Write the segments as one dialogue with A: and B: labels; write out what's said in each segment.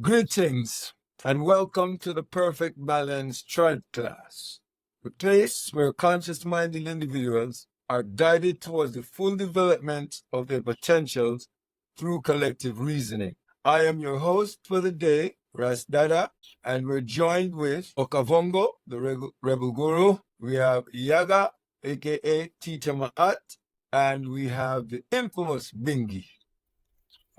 A: Greetings and welcome to the Perfect Balance Trodclass, the place where conscious-minded individuals are guided towards the full development of their potentials through collective reasoning. I am your host for the day, Ras Dada, and we're joined with Okavongo, the Rebel Guru. We have Yaga, aka Teacher Ma'at, and we have the infamous Bingi.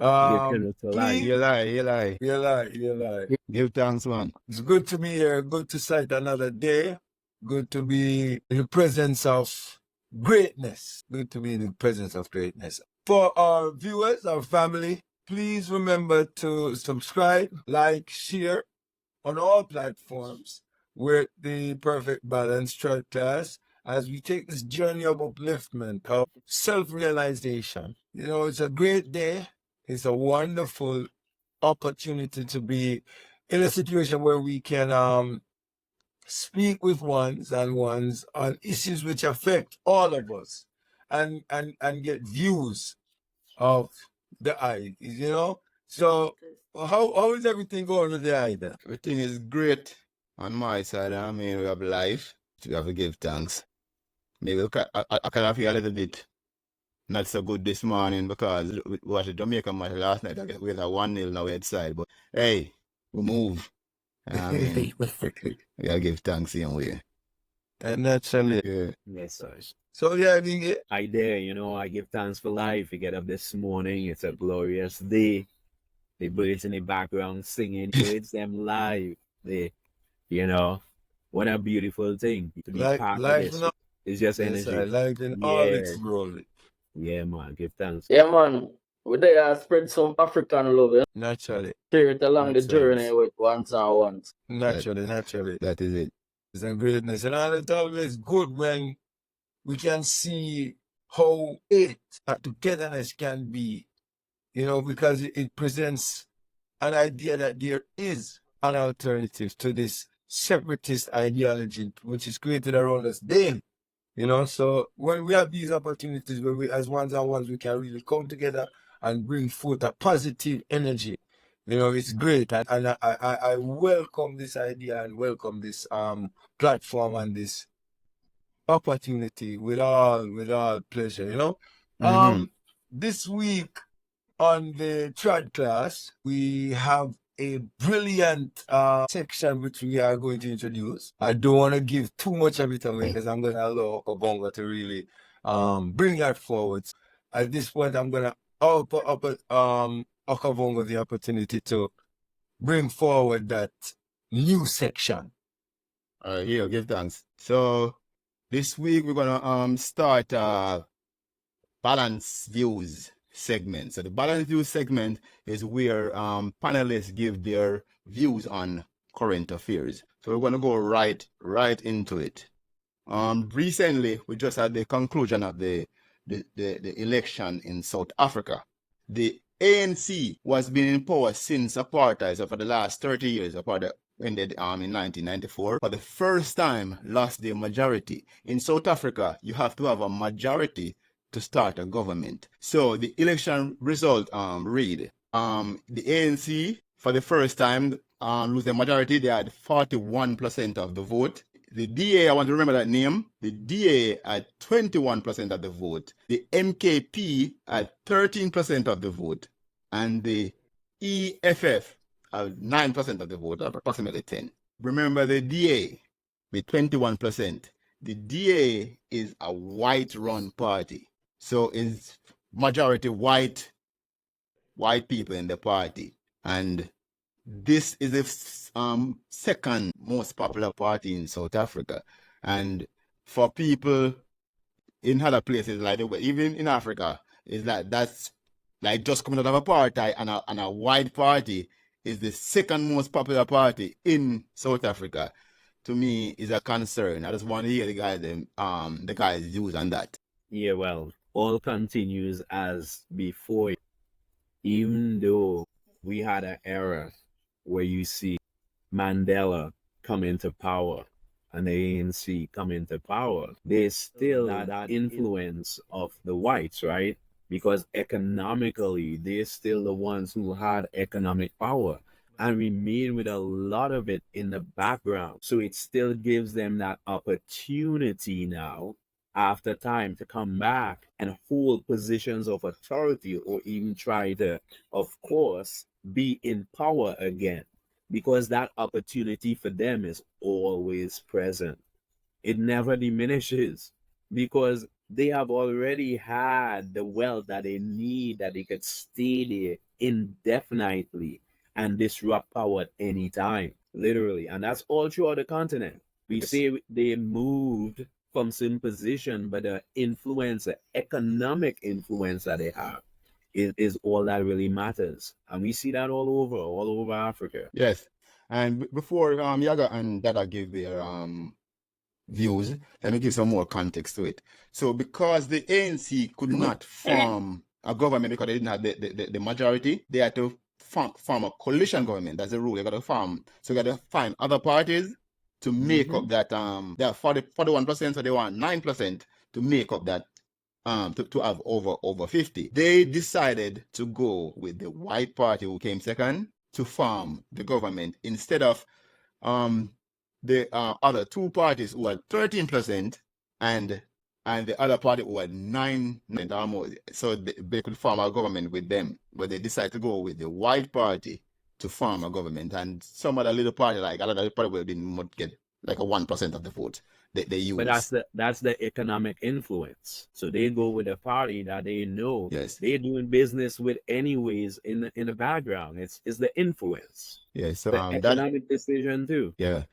A: Please,
B: You lie.
A: you lie.
B: Give thanks, man.
A: It's good to be here. Good to sight another day. Good to be in the presence of greatness. Good to be in the presence of greatness. For our viewers, our family, please remember to subscribe, like, share on all platforms with the Perfect Balance Trodclass as we take this journey of upliftment, of self-realization. You know, it's a great day. It's a wonderful opportunity to be in a situation where we can speak with ones on issues which affect all of us and get views of the eye, you know? So how is everything going with the eye then?
B: Everything is great on my side. I mean, we have life. We have to give thanks. Maybe I kind of feel a little bit not so good this morning because we watched the Jamaica match last night. We had a 1-0 now outside. But hey, we move. I mean, we gotta give thanks in a way.
A: And naturally.
B: Yeah.
C: Yes, sir.
A: So yeah, I mean,
C: I give thanks for life. You get up this morning, it's a glorious day. The birds in the background singing, birds them live. What a beautiful thing to be part of this. It's just energy.
A: Life in all its glory.
C: Yeah, man, give thanks.
D: Yeah, man. We there spread some African love, yeah?
A: Naturally.
D: Share it along the journey with ones and ones.
A: Naturally.
B: That is it.
A: It's a greatness. And it's always good when we can see how togetherness can be, because it presents an idea that there is an alternative to this separatist ideology which is created around us daily. So when we have these opportunities where we, as ones and ones, we can really come together and bring forth a positive energy. It's great. And I welcome this idea and welcome this platform and this opportunity with all pleasure, This week on the Trodclass, we have a brilliant section which we are going to introduce. I don't want to give too much of it away because I'm going to allow Okabonga to really bring that forward. At this point, I'm going to offer Okabonga the opportunity to bring forward that new section.
B: Here, give thanks. So this week we're gonna start balance views segment. So the balance views segment is where panelists give their views on current affairs. So we're gonna go right into it. Recently we just had the conclusion of the election in South Africa. The ANC was being in power since apartheid, so for the last 30 years. Apartheid ended in 1994. For the first time, lost their majority. In South Africa, you have to have a majority to start a government. So the election result read, the ANC, for the first time, lose their majority. They had 41% of the vote. The DA, I want to remember that name. The DA had 21% of the vote. The MKP had 13% of the vote. And the EFF had 9% of the vote, approximately 10. Remember the DA with 21%. The DA is a white-run party. So it's majority white people in the party. And this is the second most popular party in South Africa. And for people in other places, like even in Africa, is like that's like just coming out of apartheid, and a white party is the second most popular party in South Africa. To me, is a concern. I just want to hear the guys' views on that.
C: Yeah, well, all continues as before. Even though we had an era where you see Mandela come into power and the ANC come into power, there's still that influence of the whites, right? Because economically, they're still the ones who had economic power. and remain with a lot of it in the background. So it still gives them that opportunity now, after time, to come back and hold positions of authority, or even try to, of course, be in power again, because that opportunity for them is always present. It never diminishes, because they have already had the wealth that they need, that they could stay there indefinitely and disrupt power at any time, literally. And that's all throughout the continent. We say they moved from some position, but the influence, the economic influence that they have is all that really matters. And we see that all over Africa.
B: Yes. And before Yaga and Dada give their views, let me give some more context to it. So because the ANC could not form a government because they didn't have the majority, they had to form a coalition government. That's the rule. They got to form. So you got to find other parties to make up that they are 41%, so they want 9% to make up that to have over 50. They decided to go with the white party who came second to form the government instead of the other two parties who had 13% and the other party who had 9% almost. So they could form a government with them, but they decided to go with the white party to form a government, and some other little party, like other party, will didn't get like a 1% of the vote they use.
C: But that's the economic influence. So they go with a party that they know they're doing business with anyways in the background. It's the influence.
B: Yeah, so
C: the economic decision too.
B: Yeah.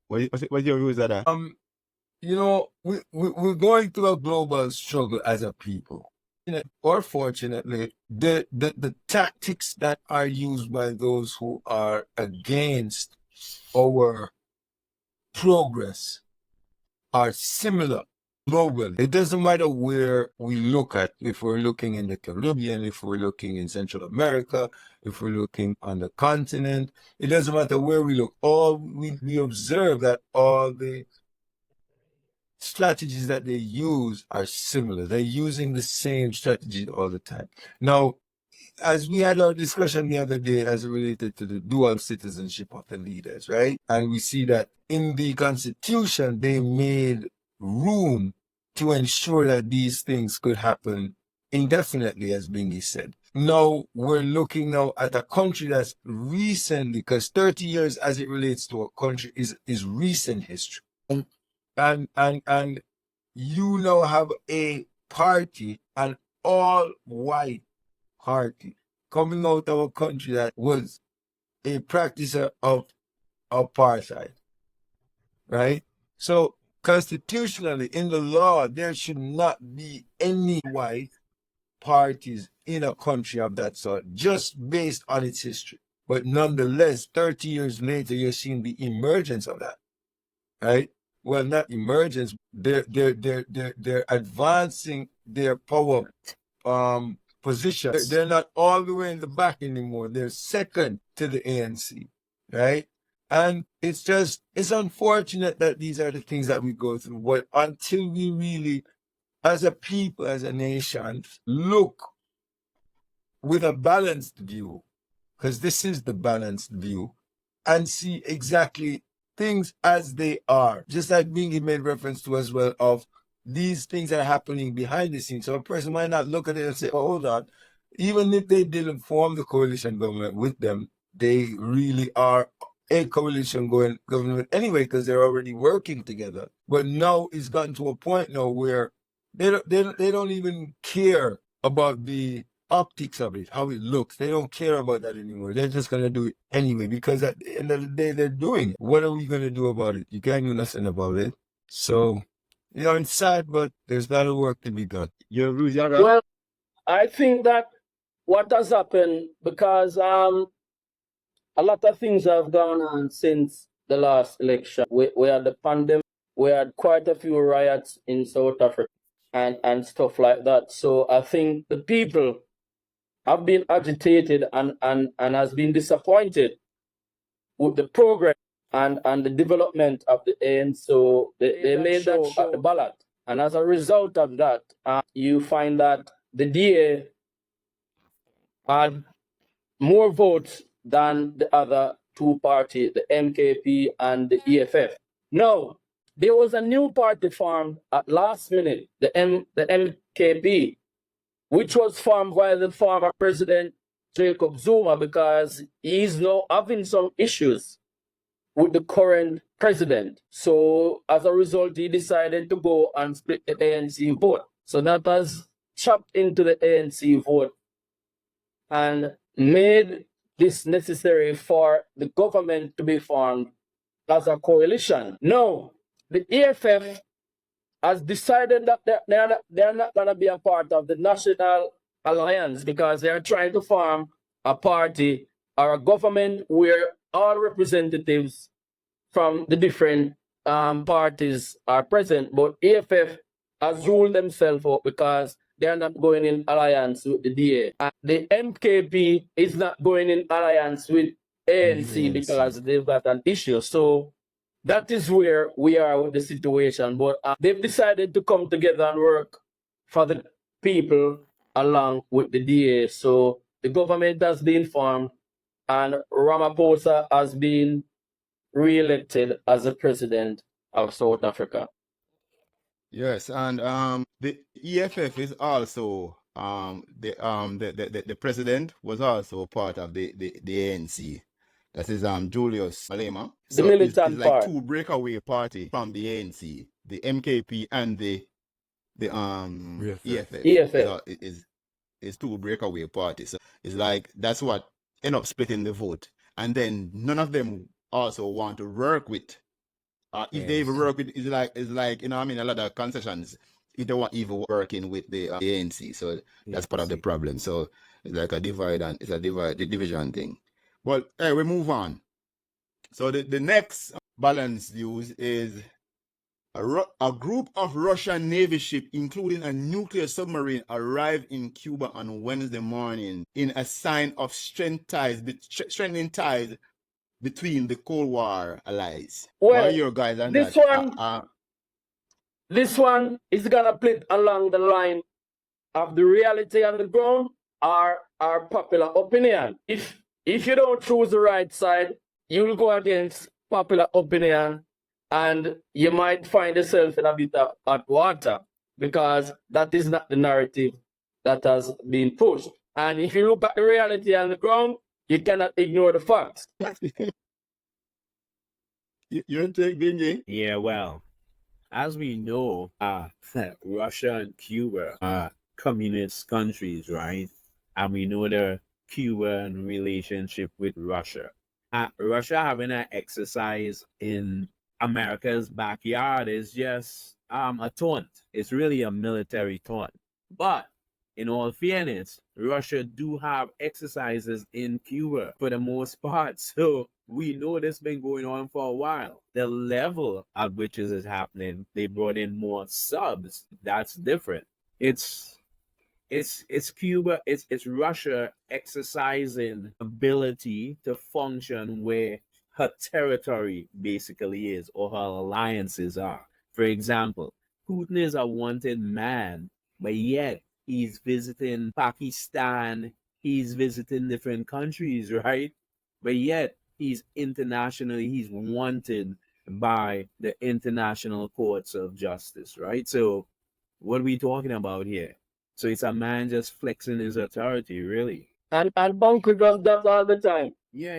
B: What's your views of that?
A: You know, we're going through a global struggle as a people. Or fortunately, the tactics that are used by those who are against our progress are similar globally. It doesn't matter where we look at, if we're looking in the Caribbean, if we're looking in Central America, if we're looking on the continent, it doesn't matter where we look. We observe that all the strategies that they use are similar. They're using the same strategy all the time. Now, as we had our discussion the other day as related to the dual citizenship of the leaders, right? And we see that in the Constitution, they made room to ensure that these things could happen indefinitely, as Bingy said. Now, we're looking now at a country that's recently, because 30 years as it relates to a country is recent history. And you now have a party, an all-white party, coming out of a country that was a practicer of apartheid, right? So constitutionally, in the law, there should not be any white parties in a country of that sort, just based on its history. But nonetheless, 30 years later, you're seeing the emergence of that, right? Well, not emergence. They're advancing their power positions. They're not all the way in the back anymore. They're second to the ANC, right? And it's unfortunate that these are the things that we go through. But until we really, as a people, as a nation, look with a balanced view, because this is the balanced view, and see exactly things as they are. Just like Bingy made reference to as well, of these things are happening behind the scenes. So a person might not look at it and say, oh, hold on. Even if they didn't form the coalition government with them, they really are a coalition government anyway, because they're already working together. But now it's gotten to a point now where they don't even care about the optics of it, how it looks. They don't care about that anymore. They're just going to do it anyway, because at the end of the day, they're doing it. What are we going to do about it? You can't do nothing about it. So, it's sad, but there's a lot of work to be done.
D: Well, I think that what has happened, because a lot of things have gone on since the last election. We had the pandemic, we had quite a few riots in South Africa and stuff like that. So I think the people have been agitated and has been disappointed with the progress and the development of the ANC. So they made that show at the ballot. And as a result of that, you find that the DA had more votes than the other two parties, the MKP and the EFF. No, there was a new party formed at last minute, the MKP, which was formed by the former president Jacob Zuma because he's now having some issues with the current president. So as a result, he decided to go and split the ANC vote. So that has chopped into the ANC vote and made this necessary for the government to be formed as a coalition. No, the EFF has decided that they're not going to be a part of the National Alliance because they're trying to form a party or a government where all representatives from the different parties are present. But EFF has ruled themselves out because they're not going in alliance with the DA. And the MKP is not going in alliance with ANC because they've got an issue. So that is where we are with the situation. But they've decided to come together and work for the people along with the DA. So the government has been formed and Ramaphosa has been re-elected as the president of South Africa.
B: Yes, and the EFF is also the president was also part of the ANC. That is Julius Malema.
D: The militant
B: it's like
D: part.
B: two breakaway party from the ANC, the MKP and the EFF.
D: EFF.
B: Is two breakaway parties. So it's like that's what end up splitting the vote, and then none of them also want to work with. If they even work with, it's like you know what I mean, a lot of concessions. If they want even working with the ANC, so that's part of the problem. So it's like a divide and it's a division thing. But hey, we move on. So the next balanced news is a group of Russian Navy ships, including a nuclear submarine, arrived in Cuba on Wednesday morning in a sign of strengthening ties between the Cold War allies.
D: Well,
B: what are your guys on
D: this
B: that?
D: This one is gonna play along the line of the reality on the ground or our popular opinion. If you don't choose the right side, you'll go against popular opinion and you might find yourself in a bit of hot water because that is not the narrative that has been pushed. And if you look at the reality on the ground, you cannot ignore the facts.
B: You're taking
C: Yeah, well, as we know, Russia and Cuba are communist countries, right? And we know the Cuban relationship with Russia. Russia having an exercise in America's backyard is just a taunt. It's really a military taunt. But in all fairness, Russia do have exercises in Cuba for the most part. So we know this been going on for a while. The level at which this is happening, they brought in more subs. That's different. It's Cuba, it's Russia exercising ability to function where her territory basically is or her alliances are. For example, Putin is a wanted man, but yet he's visiting Pakistan, he's visiting different countries, right? But yet he's wanted by the international courts of justice, right? So what are we talking about here? So it's a man just flexing his authority, really.
D: And Bunker does that all the time.
C: Yeah.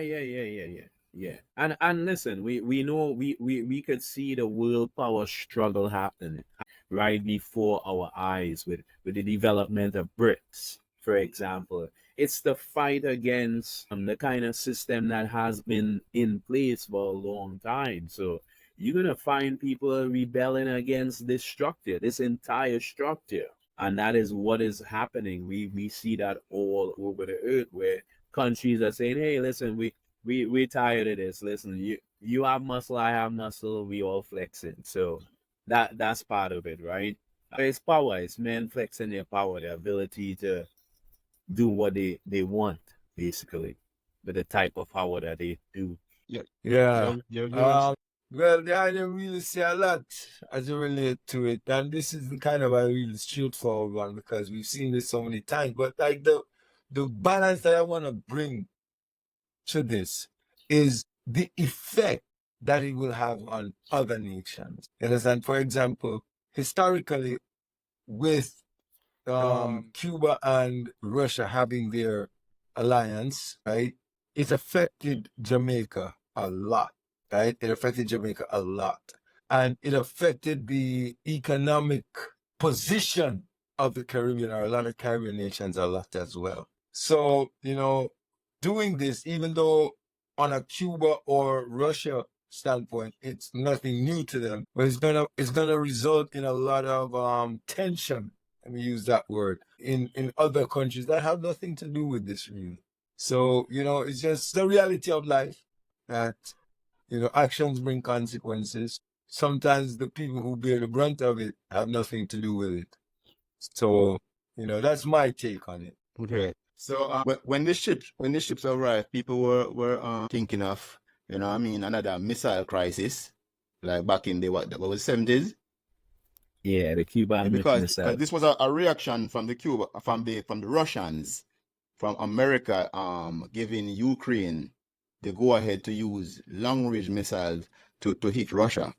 C: And listen, we know we could see the world power struggle happening right before our eyes with the development of BRICS, for example. It's the fight against the kind of system that has been in place for a long time. So you're gonna find people rebelling against this structure, this entire structure. And that is what is happening. We see that all over the earth where countries are saying, hey, listen, we're tired of this. Listen, you have muscle, I have muscle, we all flexing. So that's part of it, right? It's power, it's men flexing their power, their ability to do what they want, basically, with the type of power that they do.
A: Yeah. Well, I didn't really say a lot as it relates to it. And this is kind of a really straightforward one because we've seen this so many times. But like the balance that I want to bring to this is the effect that it will have on other nations. You understand? For example, historically, with Cuba and Russia having their alliance, right, it affected Jamaica a lot, right? It affected Jamaica a lot. And it affected the economic position of the Caribbean, or a lot of Caribbean nations a lot as well. So, doing this, even though on a Cuba or Russia standpoint, it's nothing new to them, but it's gonna result in a lot of tension. Let me use that word in other countries that have nothing to do with this really. So it's just the reality of life that actions bring consequences. Sometimes the people who bear the brunt of it have nothing to do with it. So that's my take on it.
B: Okay. So when the ships arrived, people were thinking of another missile crisis, like back in the what was 70s.
C: Yeah, the Cuban
B: Because
C: missile.
B: this was a reaction from the Russians, from America, giving Ukraine the go ahead to use long range missiles to hit Russia.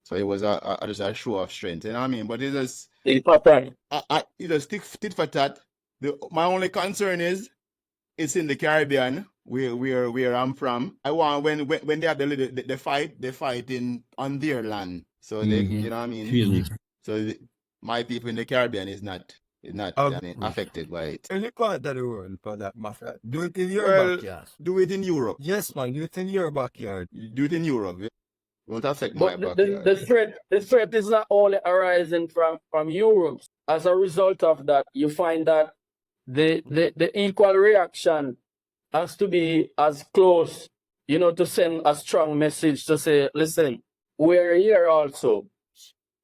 B: So it was just a show of strength, you know what I mean? But it just tit for tat. My only concern is it's in the Caribbean, where I'm from. I want when they have the fight, they fight on their land. So they, you know what I mean? So my people in the Caribbean is not affected by it.
A: Any part of the world, for that matter, do it in your
B: Well,
A: backyard.
B: do it in Europe.
A: Yes, man, do it in your backyard.
B: Do it in Europe. It won't affect my
D: But
B: backyard.
D: the threat is not only arising from Europe. As a result of that, you find that the equal reaction has to be as close, to send a strong message to say, listen, we're here also.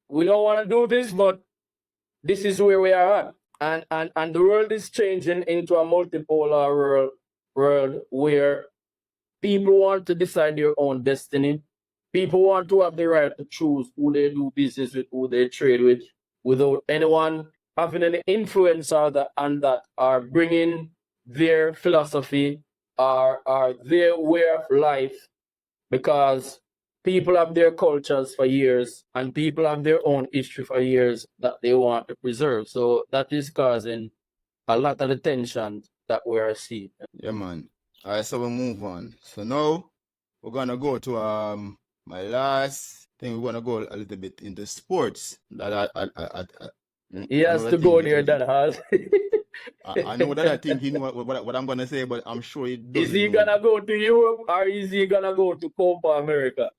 D: We don't want to do this, but this is where we are at. And the world is changing into a multipolar world where people want to decide their own destiny. People want to have the right to choose who they do business with, who they trade with, without anyone having any influence on that, or bringing their philosophy or their way of life, because people have their cultures for years and people have their own history for years that they want to preserve. So that is causing a lot of the tension that we are seeing.
B: Yeah, man. All right, so we'll move on. So now we're gonna go to my last thing. We're gonna go a little bit into sports.
D: He has to go there, that has.
B: I know that I think he knows what I'm gonna say, but I'm sure he doesn't.
D: Is he gonna go to Europe or is he gonna go to Copa America?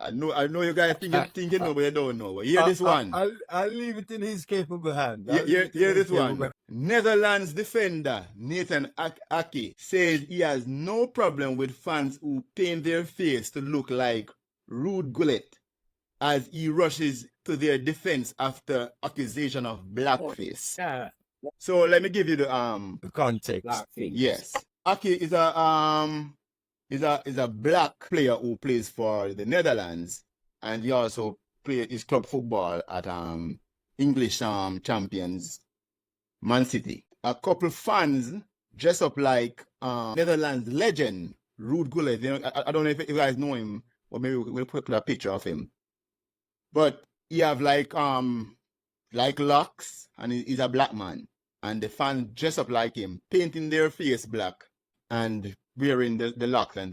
B: I know you guys think you know, but you don't know. But hear this one.
A: I'll leave it in his capable hand.
B: Hear this one. Netherlands defender Nathan Ake says he has no problem with fans who paint their face to look like Ruud Gullit as he rushes to their defense after accusation of blackface.
C: Yeah.
B: So let me give you the
A: context.
C: Blackface.
B: Yes. Ake is a black player who plays for the Netherlands, and he also plays his club football at English champions Man City. A couple fans dress up like Netherlands legend Ruud Gullit. I don't know if you guys know him, or maybe we'll put a picture of him. But he have like locks, and he's a black man, and the fans dress up like him, painting their face black and wearing the locks and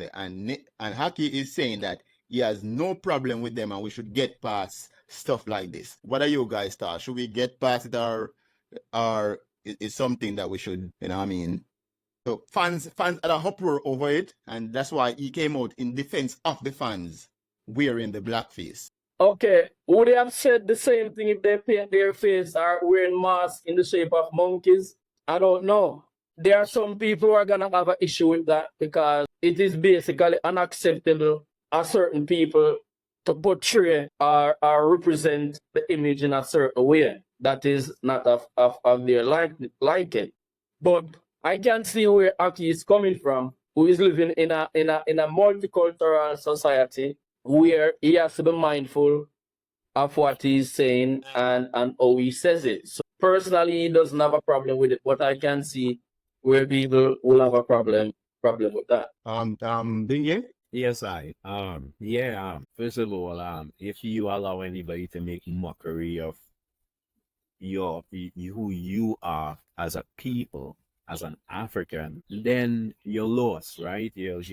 B: Haki is saying that he has no problem with them and we should get past stuff like this. What are you guys thought? Should we get past it, or is something that we should, you know what I mean? So fans had a uproar over it, and that's why he came out in defense of the fans wearing the blackface.
D: Okay, would they have said the same thing if they paint their face or wearing masks in the shape of monkeys? I don't know. There are some people who are going to have an issue with that because it is basically unacceptable for certain people to portray or represent the image in a certain way that is not of their liking. But I can see where Aki is coming from, who is living in a multicultural society where he has to be mindful of what he's saying and how he says it. So personally, he doesn't have a problem with it, but I can see where people will have a problem problem with that.
B: Dingy?
C: Yes, first of all, if you allow anybody to make mockery of who you are as a people, as an African, then you're lost, right? You're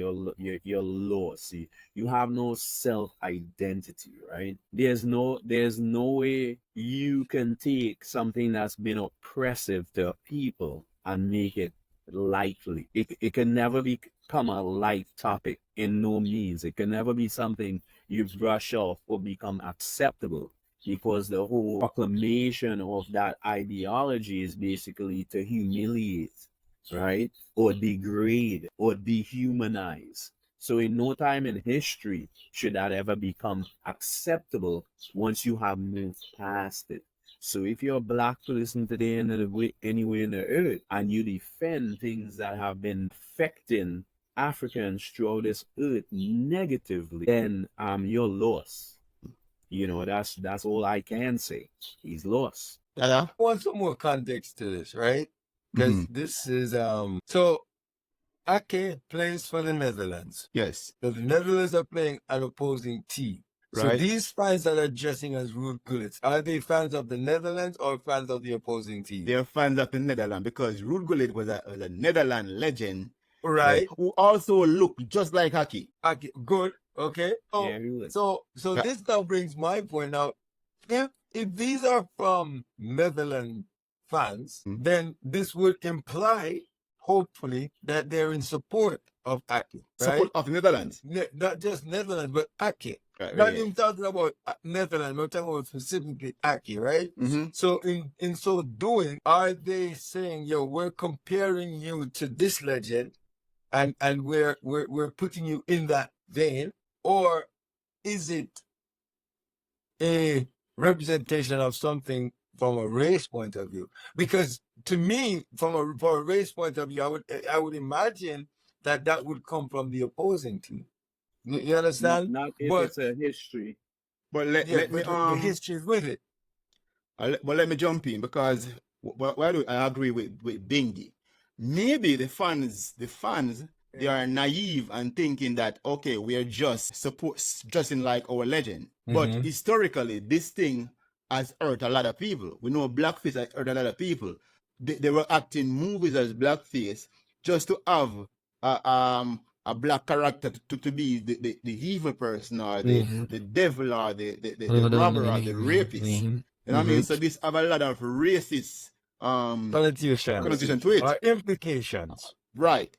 C: lost. You have no self identity, right? There's no way you can take something that's been oppressive to a people and make it lightly. It can never become a light topic in no means. It can never be something you brush off or become acceptable, because the whole proclamation of that ideology is basically to humiliate, right? Or degrade or dehumanize. So in no time in history should that ever become acceptable once you have moved past it. So if you're a black person today anywhere in the earth and you defend things that have been affecting Africans throughout this earth negatively, then you're lost. That's all I can say. He's lost.
B: Yeah.
A: I want some more context to this, right? Because this is so Ake plays for the Netherlands.
B: Yes.
A: So the Netherlands are playing an opposing team. So
B: Right.
A: these fans that are dressing as rude bullets, are they fans of the Netherlands or fans of the opposing team?
B: They're fans of the Netherlands because Ruud Gullit was a Netherlands legend,
A: Right.
B: who also looked just like Haki.
A: Okay, good. Okay. Oh,
C: Yeah, he was.
A: so
B: Yeah.
A: this now brings my point out. If these are from Netherlands fans, then this would imply, hopefully, that they're in support of Ake, right?
B: Support of the Netherlands.
A: Not just Netherlands, but Ake.
B: Right,
A: Not
B: right.
A: even talking about Netherlands, but talking about specifically Ake, right?
B: Mhm.
A: So in so doing, are they saying, yo, we're comparing you to this legend and we're putting you in that vein? Or is it a representation of something from a race point of view? Because to me, from a race point of view, I would imagine that would come from the opposing team. You understand?
C: Not if
A: But
C: it's a history.
B: But let me
A: the history is with it.
B: let me jump in because why do I agree with Bingy? Maybe the fans they are naive and thinking that okay, we are just in like our legend. But historically, this thing has hurt a lot of people. We know blackface has hurt a lot of people. They were acting movies as blackface just to have a black character to be the evil person or the devil or the robber or the rapist. You know what I mean? So this have a lot of racist connotation to it.
A: Or implications.
B: Right.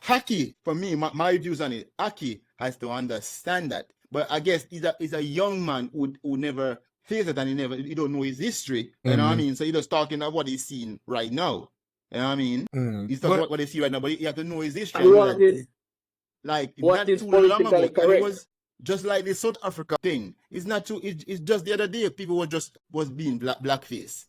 B: Haki, for me, my views on it, Haki has to understand that. But I guess he's a young man who never faced it and he don't know his history. You know what I mean? So he's just talking about what he's seeing right now. You know what I mean? He's talking about what he see right now, but he has to know his history.
D: And what is
B: Like
D: what
B: not
D: is
B: too long ago,
D: politically
B: and it
D: correct?
B: was just like the South Africa thing. It's not too. It's just the other day people was being blackface.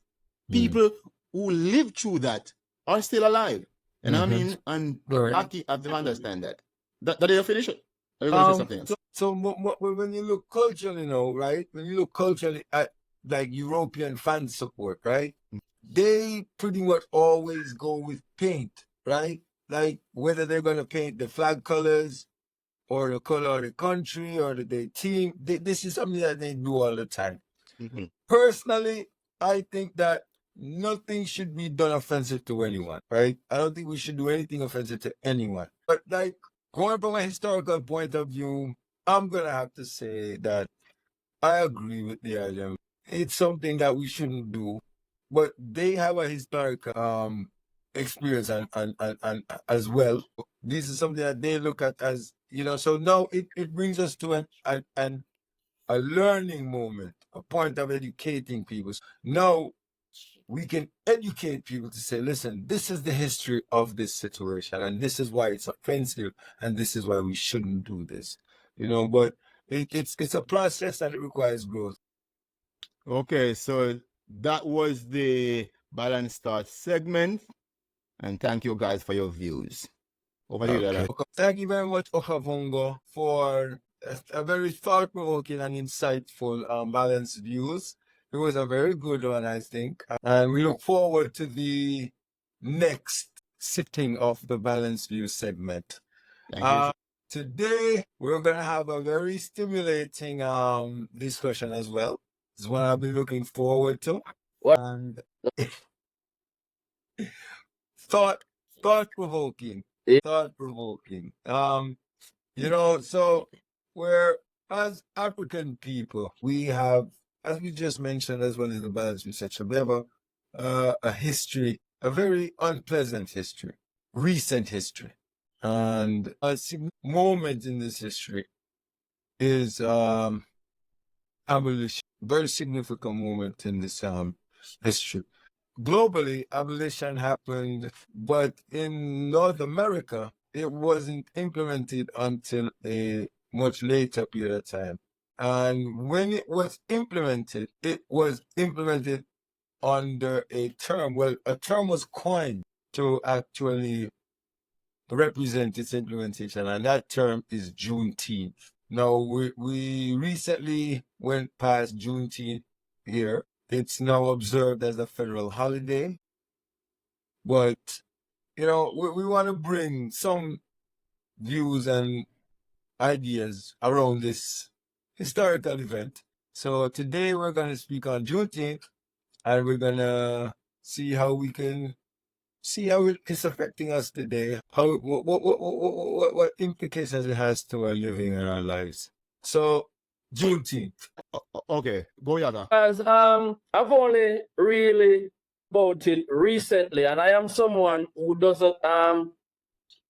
B: People who lived through that are still alive. You know what I mean? And Aki have to understand that. That is a finish it. Are you going to say something else?
A: So when you look culturally, right? When you look culturally at like European fan support, right? They pretty much always go with paint, right? Like whether they're going to paint the flag colors or the color of the country or the team. This is something that they do all the time. Personally, I think that nothing should be done offensive to anyone, right? I don't think we should do anything offensive to anyone. But like going from a historical point of view, I'm gonna have to say that I agree with the idea. It's something that we shouldn't do, but they have a historical experience and as well. This is something that they look at as so now it brings us to a learning moment, a point of educating people. Now we can educate people to say, listen, this is the history of this situation, and this is why it's offensive, and this is why we shouldn't do this. But it's a process and it requires growth.
B: Okay, so that was the Balanced Thought segment, and thank you guys for your views. Over to you, Dada.
A: Thank you very much, Okavongo, for a very thought-provoking and insightful balanced views. It was a very good one, I think. And we look forward to the next sitting of the Balanced View segment.
B: Thank you.
A: Today, we're going to have a very stimulating discussion as well. It's one I've been looking forward to.
D: What?
A: And thought-provoking.
D: Yeah.
A: Thought-provoking. You know, so we're, as African people, we have, as we just mentioned, as well as the Balanced View section, we have a history, a very unpleasant history, recent history. And a moment in this history is abolition. Very significant moment in this history. Globally, abolition happened, but in North America, it wasn't implemented until a much later period of time. And when it was implemented under a term. Well, a term was coined to actually represent its implementation, and that term is Juneteenth. Now, we recently went past Juneteenth here. It's now observed as a federal holiday. But, you know, we want to bring some views and ideas around this historical event. So today we're going to speak on Juneteenth, and we're going to see how it's affecting us today, what implications it has to our living and our lives. So, Juneteenth.
B: Okay, go Yada.
D: Because I've only really about it recently, and I am someone who doesn't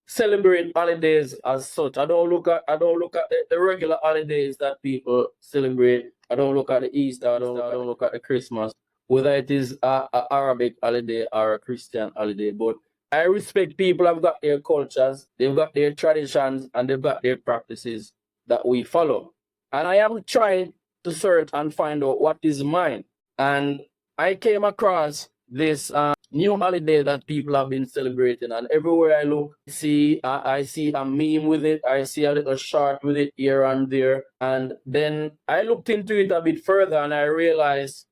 D: celebrate holidays as such. I don't look at the regular holidays that people celebrate. I don't look at the Easter. I don't look at the Christmas, whether it is a Arabic holiday or a Christian holiday. But I respect people have got their cultures, they've got their traditions, and they've got their practices that we follow. And I am trying to search and find out what is mine. And I came across this new holiday that people have been celebrating, and everywhere I look, I see a meme with it, I see a little short with it here and there. And then I looked into it a bit further, and I realized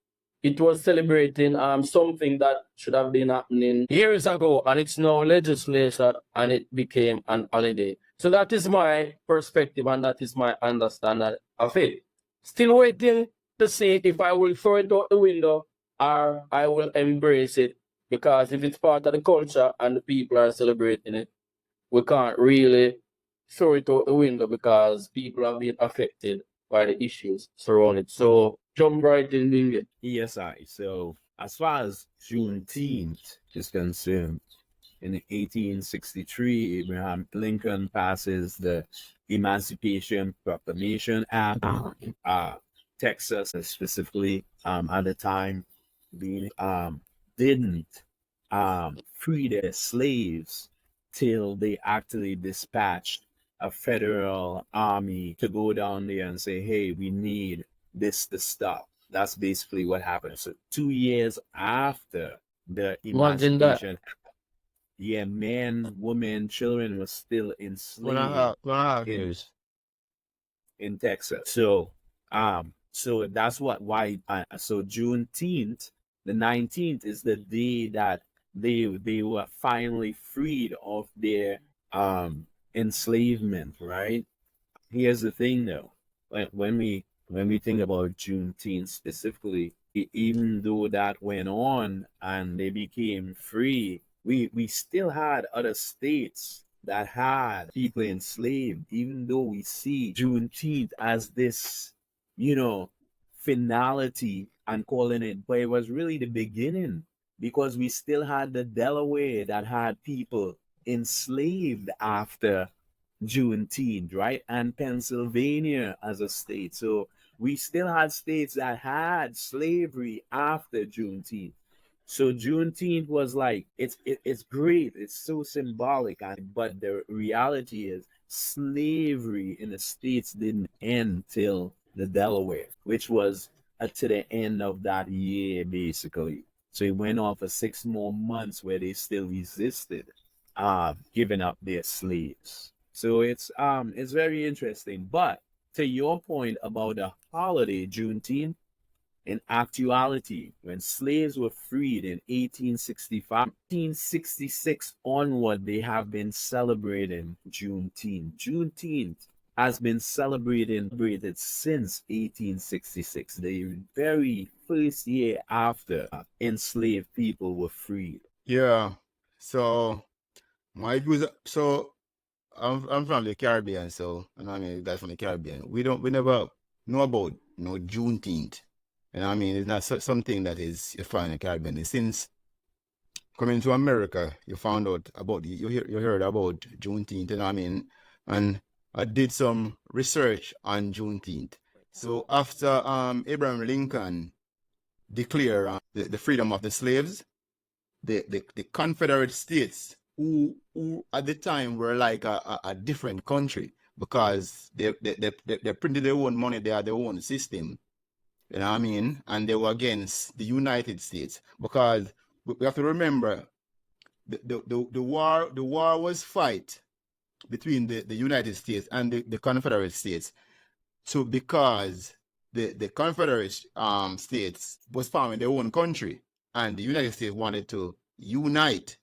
D: it was celebrating something that should have been happening years ago, and it's now legislation, and it became an holiday. So that is my perspective, and that is my understanding of it. Still waiting to see if I will throw it out the window or I will embrace it, because if it's part of the culture and the people are celebrating it, we can't really throw it out the window because people have been affected by the issues surrounding it. So jump right in it.
C: Yes, so as far as Juneteenth is concerned, in 1863, Abraham Lincoln passes the Emancipation Proclamation Act. Texas, specifically, at the time, didn't free their slaves till they actually dispatched a federal army to go down there and say, hey, we need this to stop. That's basically what happened. So 2 years after the Emancipation, men, women, children were still enslaved in Texas. So so that's why so Juneteenth, the 19th, is the day that they were finally freed of their enslavement, right? Here's the thing though, when we think about Juneteenth specifically, even though that went on and they became free, we still had other states that had people enslaved, even though we see Juneteenth as this, finality and calling it, but it was really the beginning, because we still had the Delaware that had people enslaved after Juneteenth, right? And Pennsylvania as a state. So we still had states that had slavery after Juneteenth. So Juneteenth was like, it's great, it's so symbolic, but the reality is slavery in the states didn't end till the Delaware, which was to the end of that year, basically. So it went on for 6 more months where they still resisted giving up their slaves. So it's very interesting. But to your point about the holiday, Juneteenth, In actuality, when slaves were freed in 1865, 1866 onward, they have been celebrating Juneteenth. Juneteenth has been celebrated since 1866, the very first year after enslaved people were freed.
B: Yeah. So my views. So I'm from the Caribbean. So and I mean guys from the Caribbean. We never know about Juneteenth. And I mean it's not something that is you find in the Caribbean. Since coming to America, you found out about you heard about Juneteenth. And I mean, and I did some research on Juneteenth. So after Abraham Lincoln declared the freedom of the slaves, the Confederate States, who at the time were like a different country because they printed their own money, they had their own system, you know what I mean? And they were against the United States because we have to remember the war was fight between the United States and the Confederate States. So because the Confederate States was forming their own country and the United States wanted to unite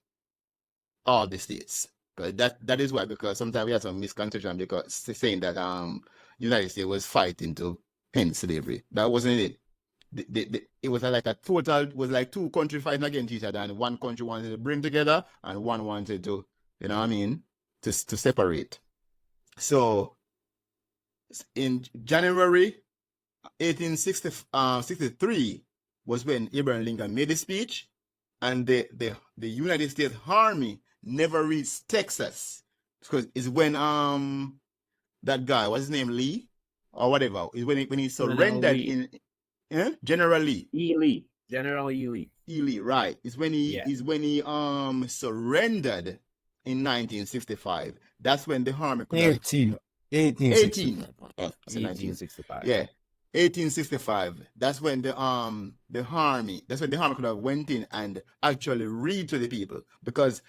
B: all the states. But that is why, because sometimes we have some misconception because saying that United States was fighting to end slavery. That wasn't it. It was like a total, it was like two countries fighting against each other, and one country wanted to bring together and one wanted to, you know what I mean, to separate. So in January 1863 was when Abraham Lincoln made a speech, and the United States Army never reached Texas because it's when that guy, what's his name, Lee or whatever, is when he surrendered in General Lee.
C: General E. Lee.
B: E. Lee, right? It's when he surrendered in 1965. That's when the army
C: 1865.
B: Yeah. 1865. That's when the army could have went in and actually read to the people, because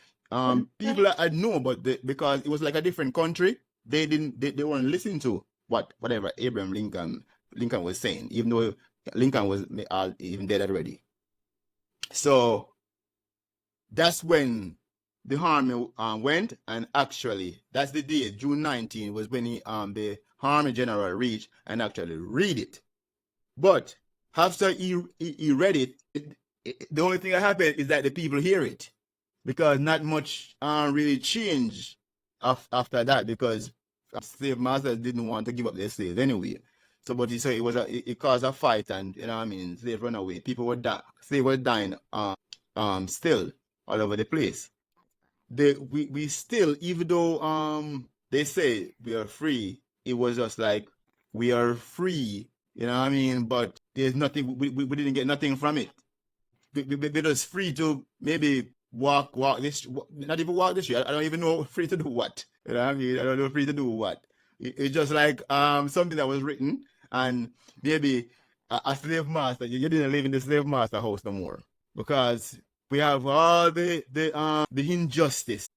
B: people I know, but because it was like a different country, they weren't listening to whatever Abraham Lincoln was saying, even though Lincoln was even dead already. So that's when the army went, and actually that's the day, June 19, was when the army general reached and actually read it. But after he read it, the only thing that happened is that the people hear it, because not much really changed after that, because slave masters didn't want to give up their slaves anyway. So, but it caused a fight, and you know what I mean, slaves run away. People were slaves were dying still all over the place. We still, even though they say we are free, it was just like we are free, you know what I mean, but there's nothing, we didn't get nothing from it. We're just free to maybe walk this, not even walk this street. I don't even know free to do what, you know what I mean. I don't know free to do what. It's just like something that was written, and maybe a slave master, you didn't live in the slave master house no more, because we have all the injustice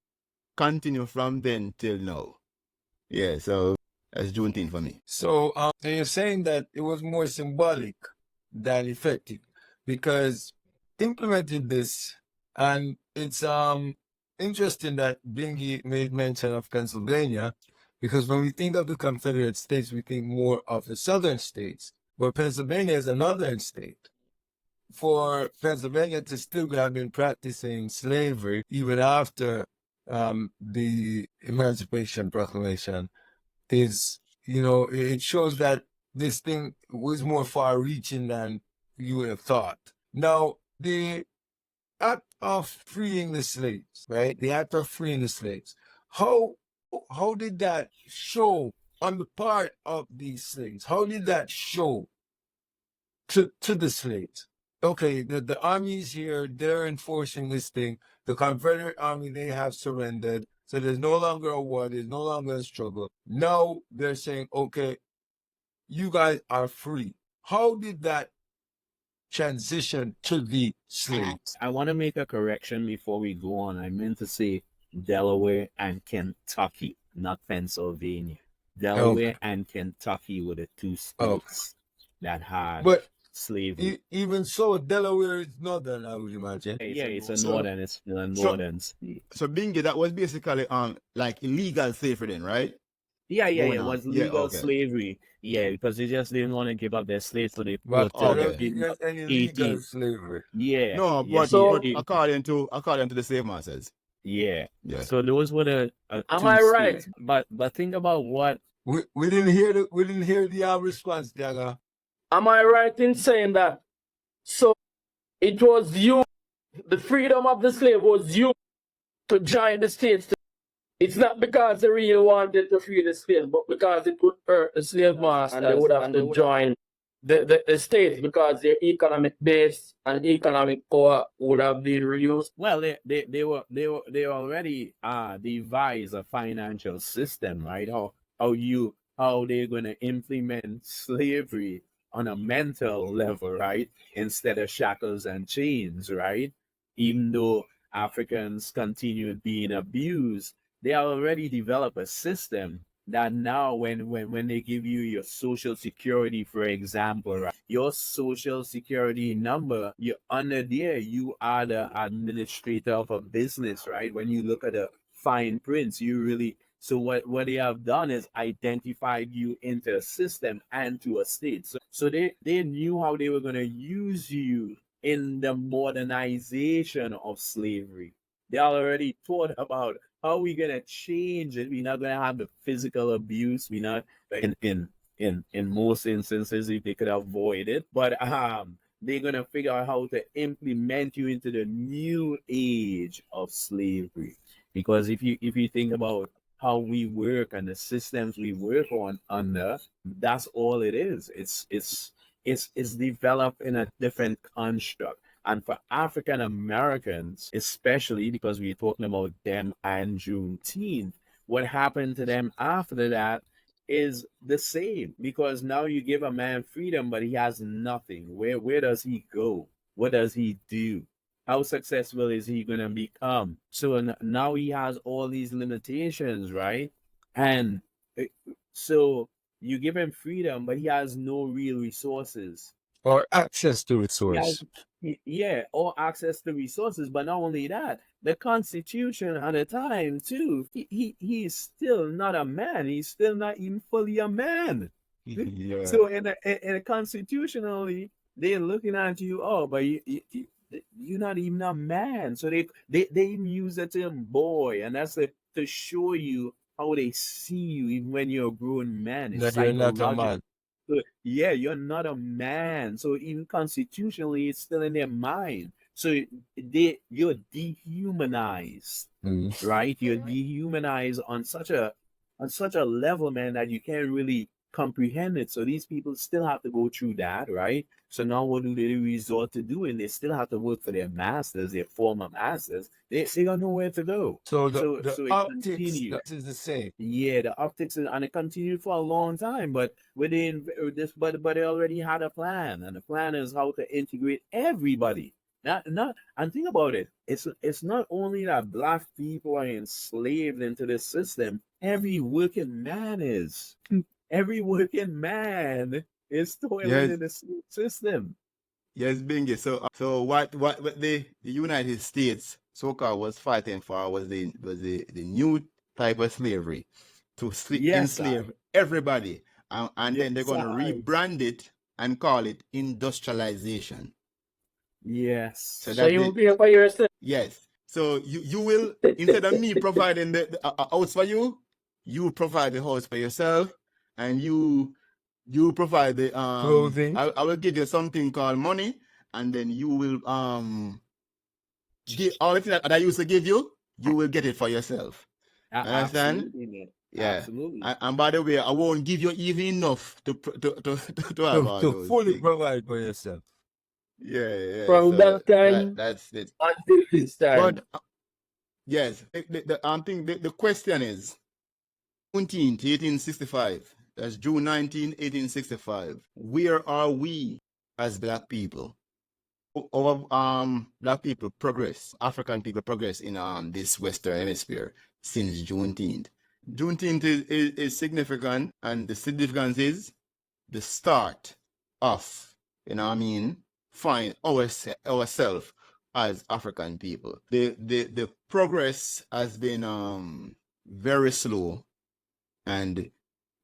B: continue from then till now. Yeah, so that's Juneteenth for me.
A: So you're saying that it was more symbolic than effective, because implemented this, and it's interesting that Bingy made mention of Pennsylvania, because when we think of the Confederate States, we think more of the southern states, but Pennsylvania is a northern state. For Pennsylvania to still have been practicing slavery even after the Emancipation Proclamation is, it shows that this thing was more far-reaching than you would have thought. Now, the act of freeing the slaves, right? The act of freeing the slaves. How did that show on the part of these slaves? How did that show to the slaves? Okay, the army's here, they're enforcing this thing. The Confederate Army, they have surrendered. So there's no longer a war, there's no longer a struggle. Now they're saying, okay, you guys are free. How did that transition to the slaves?
C: I want to make a correction before we go on. I meant to say Delaware and Kentucky, not Pennsylvania. Delaware and Kentucky were the two states that had slavery.
A: Even so, Delaware is northern, I would imagine.
C: Yeah, it's a
B: So,
C: northern, it's still a
B: so,
C: northern state.
B: so Bingy, that was basically like illegal slavery then, right?
C: Yeah,
B: Going
C: it
B: on.
C: was
B: Yeah,
C: legal
B: okay.
C: slavery. Yeah, because they just didn't want to give up their slaves, so they
A: But
C: put
A: I
B: Okay.
A: don't think
C: in
A: there's any legal
C: 18.
A: slavery.
C: Yeah,
B: No,
C: yeah,
D: So
B: but according to the slave masters.
C: yeah.
B: Yeah.
C: So those were the
D: am
C: two
D: I right?
C: states. But think about what.
A: We didn't hear the response, Diaga.
D: Am I right in saying that? So it was you, the freedom of the slave was you to join the states. It's not because they really wanted to free the slave, but because it would hurt the slave master and they would have to join the states because their economic base and economic power would have been reduced.
C: Well, they already devised a financial system, right? How they're gonna implement slavery on a mental level, right? Instead of shackles and chains, right? Even though Africans continue being abused, they already develop a system that now when they give you your social security, for example, right, your social security number, you're under there, you are the administrator of a business, right? When you look at the fine prints, you really, so what they have done is identified you into a system and to a state. So they knew how they were going to use you in the modernization of slavery. They already thought about how we gonna change it. We're not gonna have the physical abuse. We're not in most instances if they could avoid it. But they're gonna figure out how to implement you into the new age of slavery. Because if you think about how we work and the systems we work on under, that's all it is. It's developed in a different construct. And for African Americans, especially because we're talking about them and Juneteenth, what happened to them after that is the same. Because now you give a man freedom, but he has nothing. Where does he go? What does he do? How successful is he going to become? So now he has all these limitations, right? And so you give him freedom, but he has no real resources.
A: Or access to
C: He
A: resource.
C: has, yeah, or access to resources. But not only that, the Constitution at the time too, he's still not a man. He's still not even fully a man.
B: Yeah.
C: So in a constitutionally, they're looking at you. Oh, but you're not even a man. So they even use the term boy, and that's to show you how they see you even when you're a grown man. It's
A: That you're not a
C: psychological.
A: man.
C: So, yeah, you're not a man. So even constitutionally, it's still in their mind. So you're dehumanized, right? You're dehumanized on such a level, man, that you can't really comprehend it. So these people still have to go through that, right? So now what do they resort to doing? They still have to work for their masters, their former masters. They got nowhere to go.
A: So
C: So
A: the
C: it
A: optics
C: continues.
A: that is the same.
C: Yeah, the optics and it continued for a long time, but within this, but they already had a plan, and the plan is how to integrate everybody. Not and think about it. It's not only that black people are enslaved into this system. Every working man is. Every working man is toiling
B: Yes.
C: in the system.
B: Yes, Bingy. So what the United States so-called was fighting for was the new type of slavery to
C: Yes,
B: enslave everybody, and then they're
C: yes,
B: going to rebrand it and call it industrialization.
C: yes.
B: So
D: So
B: that's
D: you
B: it.
D: pay for yourself.
B: Yes. So you will, instead of me providing the house for you, you provide the house for yourself, and you provide the
A: Clothing.
B: I will give you something called money, and then you will give all the things that I used to give you, you will get it for yourself. Understand?
C: Absolutely, man.
B: Yeah.
C: Absolutely.
B: And by the way, I won't give you even enough to have all
A: To
B: those
A: fully
B: things.
A: provide for yourself.
B: Yeah.
D: From
B: So
D: that time
B: that's it.
D: until this time.
B: But yes, the question is, Juneteenth, 1865. That's June 19, 1865. Where are we as black people? Our black people progress, African people progress in this Western Hemisphere since Juneteenth. Juneteenth is significant, and the significance is the start of find ourselves as African people. The progress has been very slow, and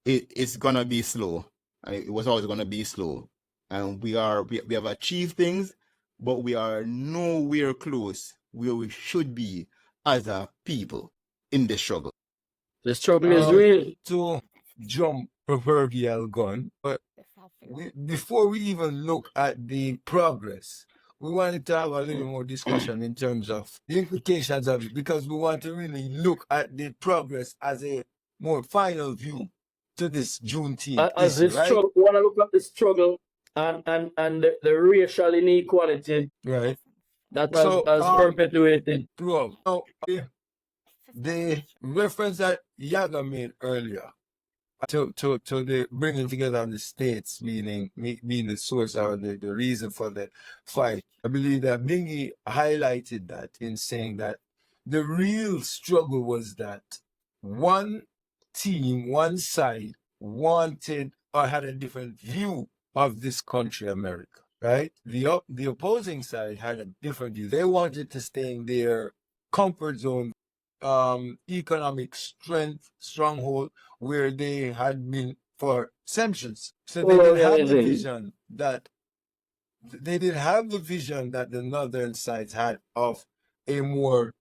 B: it's gonna be slow. It was always gonna be slow, and we have achieved things, but we are nowhere close where we should be as a people in the struggle.
D: The struggle is real.
A: To jump proverbial gun, but before we even look at the progress, we wanted to have a little more discussion in terms of the implications of it, because we want to really look at the progress as a more final view to this Juneteenth
D: As
A: issue,
D: this
A: right?
D: struggle, we want to look at the struggle and the racial inequality
A: Right.
D: that
A: So,
D: has perpetuated.
A: throughout. Now, the reference that Yaga made earlier to the bringing together of the states, meaning being the source or the reason for the fight. I believe that Bingi highlighted that in saying that the real struggle was that one team, one side wanted or had a different view of this country, America, right? The opposing side had a different view. They wanted to stay in their comfort zone, economic stronghold where they had been for centuries. So they didn't have the vision that the northern sides had of a more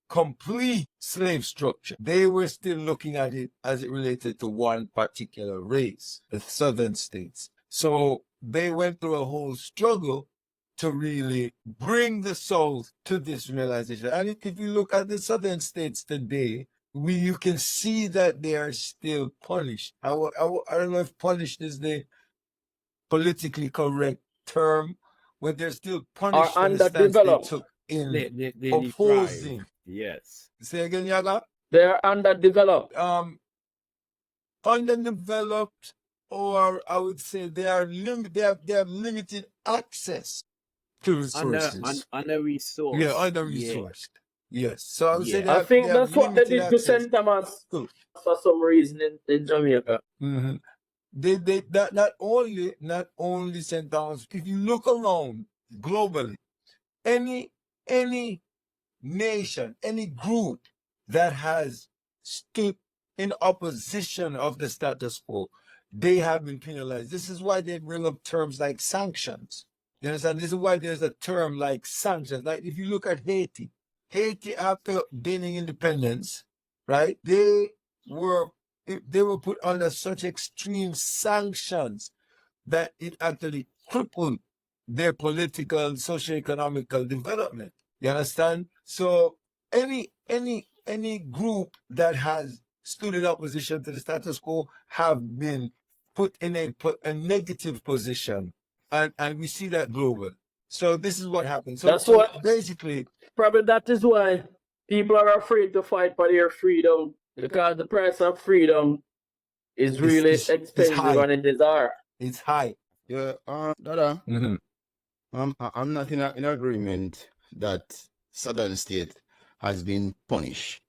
A: complete slave structure. They were still looking at it as it related to one particular race, the southern states. So they went through a whole struggle to really bring the South to this realization. And if you look at the southern states today, you can see that they are still punished. I don't know if punished is the politically correct term, but they're still punished for the stance they took in
C: They
A: opposing.
C: deprive. Yes.
A: Say again, Yaga?
D: They are underdeveloped.
A: Underdeveloped, or I would say they have limited access to resources.
C: Under-resourced.
A: Yeah, under-resourced. Yes. So I would say
D: I think that's what they did to
A: access.
D: St. Thomas for some reason in Jamaica.
A: Mm-hmm. They not only St. Thomas. If you look around globally, any nation, any group that has stood in opposition of the status quo, they have been penalized. This is why they bring up terms like sanctions. You understand? This is why there's a term like sanctions. Like if you look at Haiti after gaining independence, right? They were put under such extreme sanctions that it actually crippled their political and socio-economical development. You understand? So any group that has stood in opposition to the status quo have been put in a negative position, and we see that global. So this is what happens. So
D: that's what
A: basically
D: probably that is why people are afraid to fight for their freedom, because the price of freedom is really expensive and it is hard.
A: It's high.
B: Yeah, Dada.
A: Mm-hmm.
B: I'm not in agreement that southern state has been punished,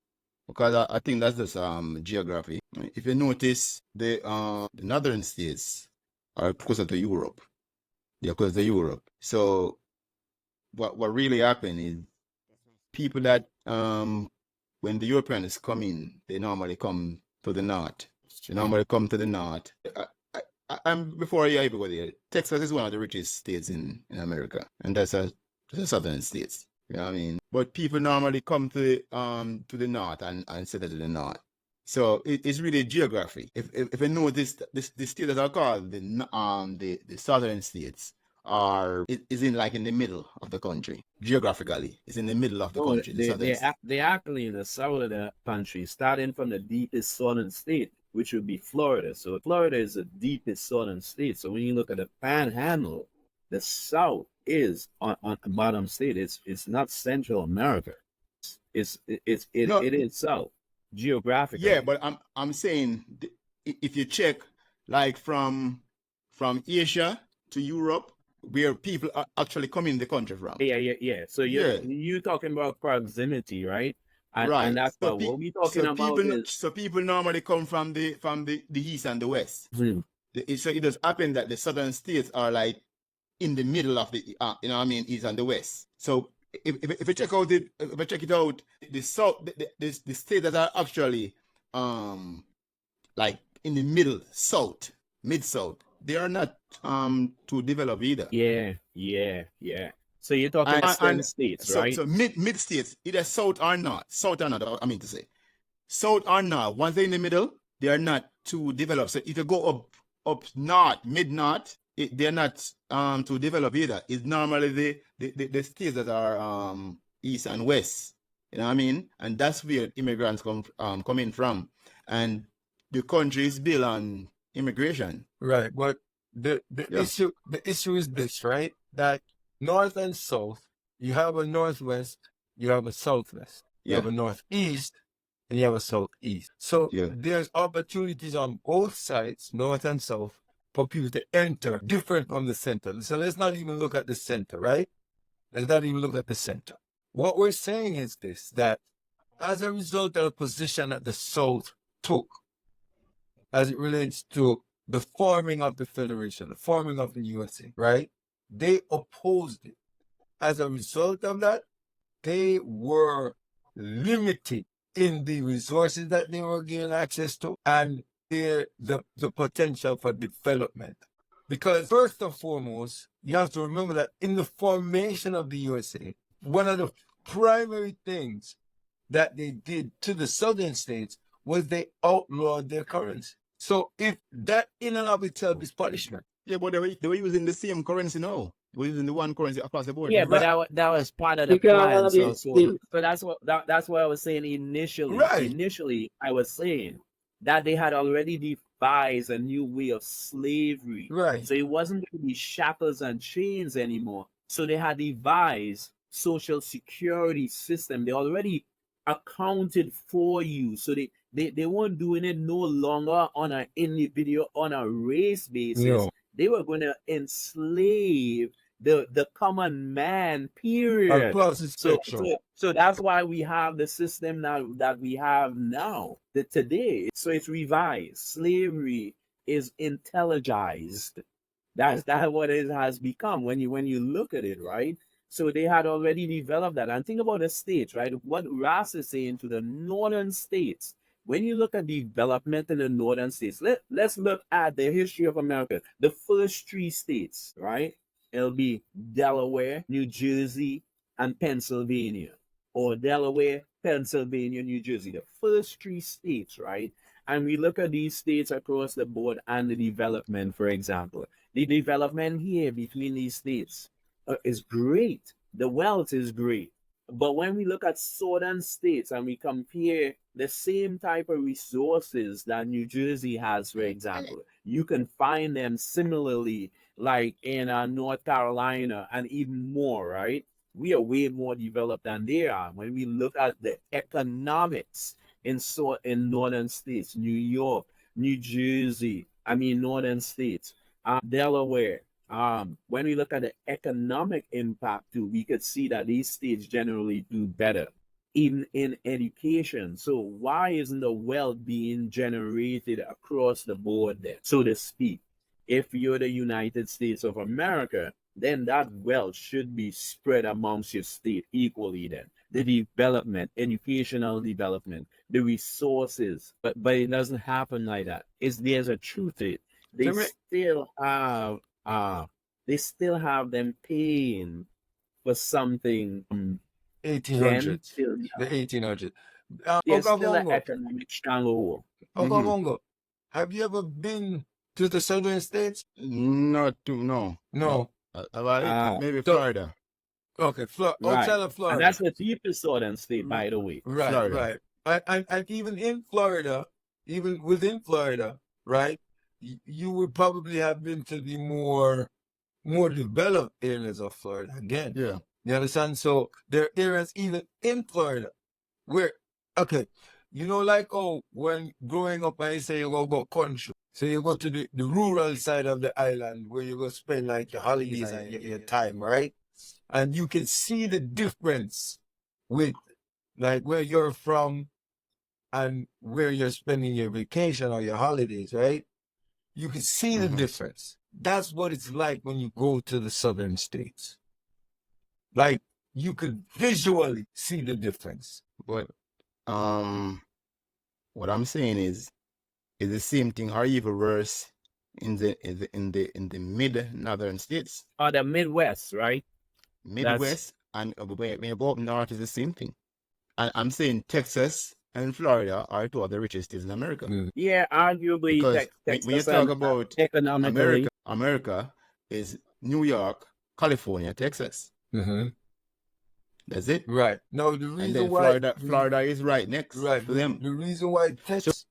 B: because I think that's just geography. If you notice, the northern states are closer to Europe. They're closer to Europe. So what really happened is people that when the Europeans come in, they normally come to the north. They normally come to the north. Before I go there, Texas is one of the richest states in America, and that's the southern states. You know what I mean? But people normally come to the north and settle to the north. So it's really geography. If you know this state that are called the southern states is in the middle of the country geographically. It's in the middle of the country.
C: They're actually in the south of the country, starting from the deepest southern state, which would be Florida. So Florida is the deepest southern state. So when you look at the Panhandle, the South is on the bottom state. It's not Central America. It is South geographically.
B: Yeah, but I'm saying if you check from Asia to Europe, where people are actually coming in the country from.
C: Yeah. So you're talking about proximity, right? And that's what we're talking about.
B: So people normally come from the east and the west. So it does happen that the southern states are in the middle of the, you know what I mean, east and the west. So if you check out it, if you check it out, the south, the states that are actually like in the middle, south, mid south, they are not too developed either.
C: Yeah, yeah, yeah. So you're talking western states, right?
B: So mid states, either south or north. South or north, I mean to say. South or north, once they're in the middle, they are not too developed. So if you go up north, mid north, they're not too developed either. It's normally the states that are east and west. You know what I mean? And that's where immigrants come in from. And the country is built on immigration.
A: Right. But the issue is this, right? That north and south, you have a northwest, you have a southwest, you have a northeast, and you have a southeast. So there's opportunities on both sides, north and south, for people to enter different from the center. So let's not even look at the center, right? Let's not even look at the center. What we're saying is this, that as a result of the position that the South took as it relates to the forming of the Federation, the forming of the USA, right? They opposed it. As a result of that, they were limited in the resources that they were given access to and the potential for development. Because first and foremost, you have to remember that in the formation of the USA, one of the primary things that they did to the southern states was they outlawed their currency. So if that in and of itself is punishment.
B: Yeah, but they were using the same currency now. They were using the one currency across the board.
C: Yeah, but that was part of the plan. So that's what I was saying initially.
A: Right.
C: Initially, I was saying that they had already devised a new way of slavery.
A: Right.
C: So it wasn't going to be shackles and chains anymore. So they had devised social security system. They already accounted for you. So they weren't doing it no longer on an individual, on a race basis.
A: No.
C: They were going to enslave the common man, period.
A: Across the spectrum.
C: So that's why we have the system now that we have now, today. So it's revised. Slavery is intelligized. That's what it has become when you look at it, right? So they had already developed that. And think about the states, right? What Ross is saying to the northern states. When you look at development in the northern states, let's look at the history of America. The first three states, right? It'll be Delaware, New Jersey, and Pennsylvania. Or Delaware, Pennsylvania, New Jersey. The first three states, right? And we look at these states across the board and the development, for example. The development here between these states is great. The wealth is great. But when we look at southern states and we compare the same type of resources that New Jersey has, for example, you can find them similarly like in North Carolina and even more, right? We are way more developed than they are. When we look at the economics in northern states, New York, New Jersey, northern states, Delaware, when we look at the economic impact too, we could see that these states generally do better, even in education. So why isn't the wealth being generated across the board there, so to speak? If you're the United States of America, then that wealth should be spread amongst your state equally then. The development, educational development, the resources, but it doesn't happen like that. There's a truth to it. They still have them paying for something
A: 1800s. The 1800s.
C: There's still an economic stranglehold.
A: Ogongo, have you ever been to the southern states?
B: No. Maybe Florida.
A: Okay, outside of Florida.
C: And that's the deepest southern state, by the way.
A: Right,
B: Florida.
A: right. And even in Florida, even within Florida, right, you would probably have been to the more developed areas of Florida again.
B: Yeah.
A: You understand? So there are areas even in Florida where, okay, like, when growing up, I say you go country. So you go to the rural side of the island where you go spend like your holidays and your time, right? And you can see the difference with like where you're from and where you're spending your vacation or your holidays, right? You can see the difference. That's what it's like when you go to the southern states. Like, you could visually see the difference.
B: But what I'm saying is the same thing or even worse in the mid northern states.
C: Or the Midwest, right?
B: Midwest and above north is the same thing. And I'm saying Texas and Florida are two of the richest states in America.
C: Yeah, arguably,
B: Because
C: Texas
B: when you talk about
C: economically,
B: America is New York, California, Texas.
A: Mm-hmm.
B: That's it.
A: Right. No, the
B: And
A: reason
B: then
A: why
B: Florida is right next
A: right
B: to them.
A: the reason why Texas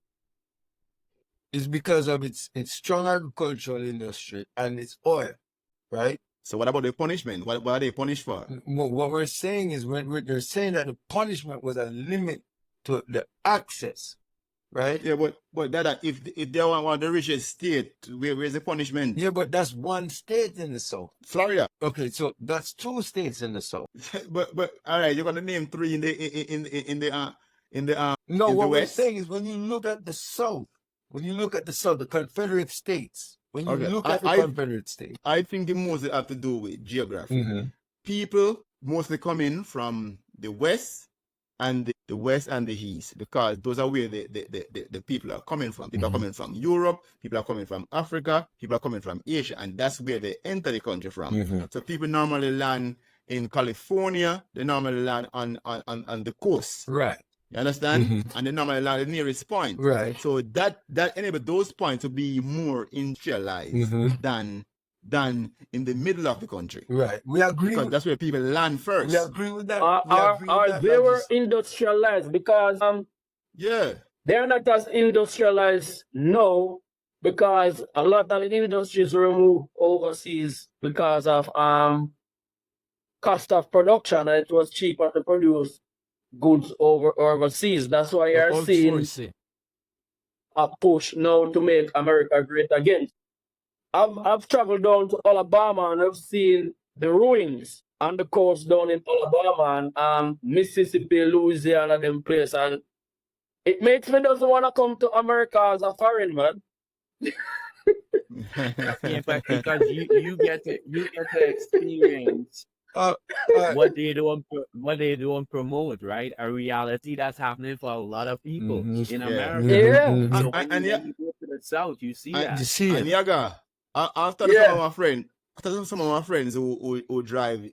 A: is because of its strong agricultural industry and its oil, right?
B: So what about the punishment? What are they punished for?
A: What we're saying is they're saying that the punishment was a limit to the access, right?
B: Yeah, but that if they are one of the richest state, where's the punishment?
A: Yeah, but that's one state in the South.
B: Florida.
A: Okay, so that's two states in the South.
B: but all right, you're gonna name three in the
A: No,
B: in
A: what
B: the
A: we're
B: West?
A: saying is when you look at the South, the Confederate States, when you
B: Okay,
A: look at the Confederate States,
B: I think it mostly have to do with geography.
A: mm-hmm.
B: People mostly come in from the West and the West and the East because those are where the people are coming from. People are coming from Europe, people are coming from Africa, people are coming from Asia, and that's where they enter the country from.
A: Mm-hmm.
B: So people normally land in California, they normally land on the coast.
A: Right.
B: You understand?
A: Mm-hmm.
B: And they normally land at the nearest point.
A: Right.
B: So that enable those points to be more industrialized
A: Mm-hmm.
B: than in the middle of the country.
A: Right. We agree.
B: Because that's where people land first.
A: We agree with that.
D: They were industrialized because
B: Yeah.
D: they're not as industrialized now because a lot of the industries were moved overseas because of cost of production, and it was cheaper to produce goods overseas. That's why you're seeing a push now to make America great again. I've traveled down to Alabama and I've seen the ruins on the coast down in Alabama and Mississippi, Louisiana, them place, and it makes me doesn't want to come to America as a foreign man.
C: yeah, but because you get to experience what they don't promote, right? A reality that's happening for a lot of people in America.
D: Yeah.
C: So when you go to the South, you see that.
A: You see
B: And
A: it.
B: Yaga, after some of my friends who drive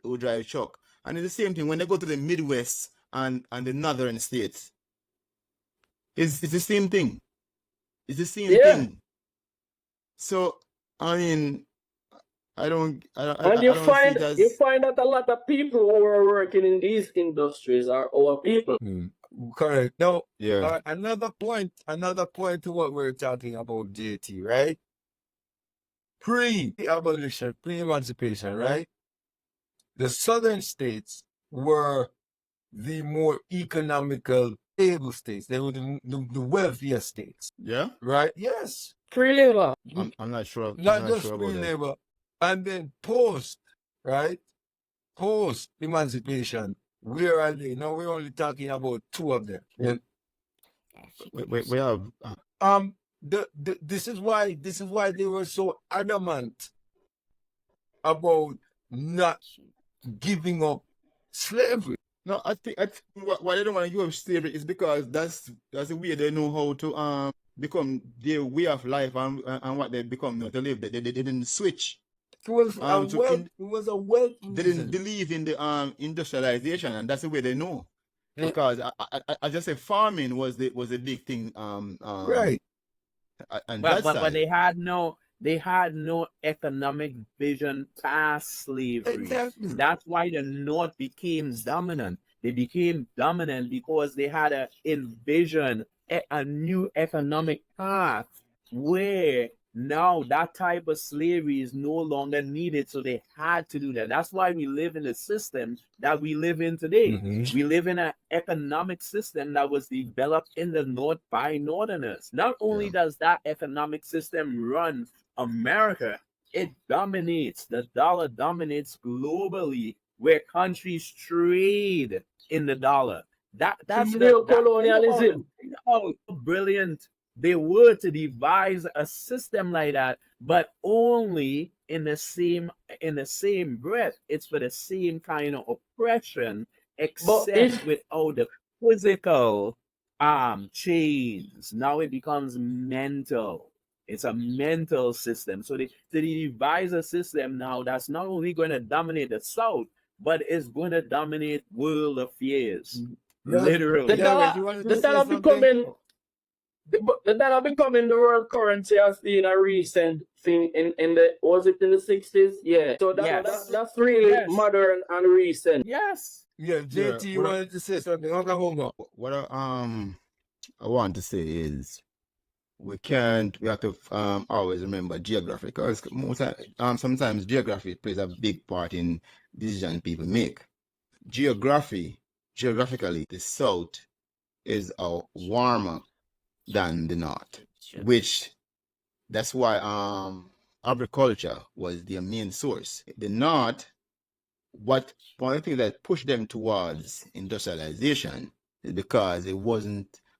B: truck, and it's the same thing when they go to the Midwest and the northern states. It's the same thing. It's the same thing. So I mean, you find
D: that a lot of people who are working in these industries are our people.
A: Correct. Now,
B: yeah.
A: Another point to what we're talking about, JT, right? Pre-abolition, pre-emancipation, right? The southern states were the more economical, stable states. They were the wealthier states.
B: Yeah.
A: Right? Yes.
D: Free labor.
B: I'm not sure.
A: Not just free labor. And then post emancipation, where are they? Now we're only talking about two of them. Yeah.
B: We have
A: this is why they were so adamant about not giving up slavery.
B: No, I think why they don't want to give up slavery is because that's the way they know how to become their way of life and what they become to live. They didn't switch.
A: It was a wealth.
B: They didn't believe in the industrialization, and that's the way they know. Because I just say farming was the big thing.
A: Right.
B: And
C: but they had no economic vision past slavery.
A: Exactly.
C: That's why the North became dominant. They became dominant because they had to envision a new economic path where now that type of slavery is no longer needed. So they had to do that. That's why we live in the system that we live in today. We live in an economic system that was developed in the North by Northerners. Not only does that economic system run America, it dominates. The dollar dominates globally, where countries trade in the dollar. That's
D: neocolonialism.
C: How brilliant they were to devise a system like that, but only in the same breath. It's for the same kind of oppression,
D: But
C: except
D: if
C: without the physical chains. Now it becomes mental. It's a mental system. So they devise a system now that's not only going to dominate the South, but it's going to dominate world affairs.
A: Yeah,
D: the
C: Literally.
A: yeah,
D: dollar,
A: you wanted
D: the
A: to say
D: dollar
A: something?
D: becoming the dollar becoming the world currency has been a recent thing in the, was it in the 60s? Yeah. So
C: Yes.
D: that's really
C: Yes.
D: modern and recent.
C: Yes.
A: Yeah,
B: Yeah,
A: JT, you wanted to say something? Oklahoma.
B: what I want to say is we have to always remember geography, because sometimes geography plays a big part in decision people make. Geographically, the South is warmer than the North, which that's why agriculture was their main source. The North, one of the things that pushed them towards industrialization is because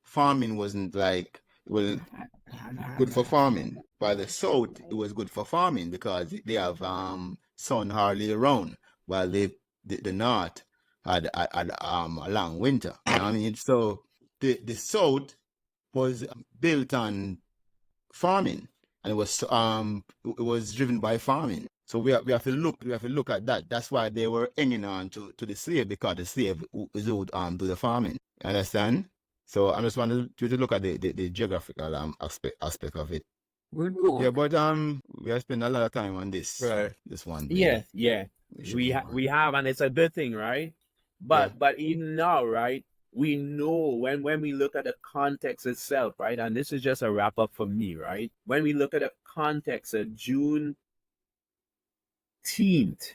B: farming wasn't like, well, good for farming. By the South, it was good for farming because they have sun hardly around, while the North had a long winter. You know what I mean? So the South was built on farming, and it was driven by farming. So we have to look at that. That's why they were hanging on to the slave, because the slave is who would do the farming. Understand? So I just wanted you to look at the geographical aspect of it. Yeah, but we have spent a lot of time on this.
A: Right.
B: This one.
C: Yeah. Yeah.
B: should
C: We
B: move on.
C: we have, and it's a good thing, right? But even now, right? We know when we look at the context itself, right? And this is just a wrap up for me, right? When we look at the context of June 19th,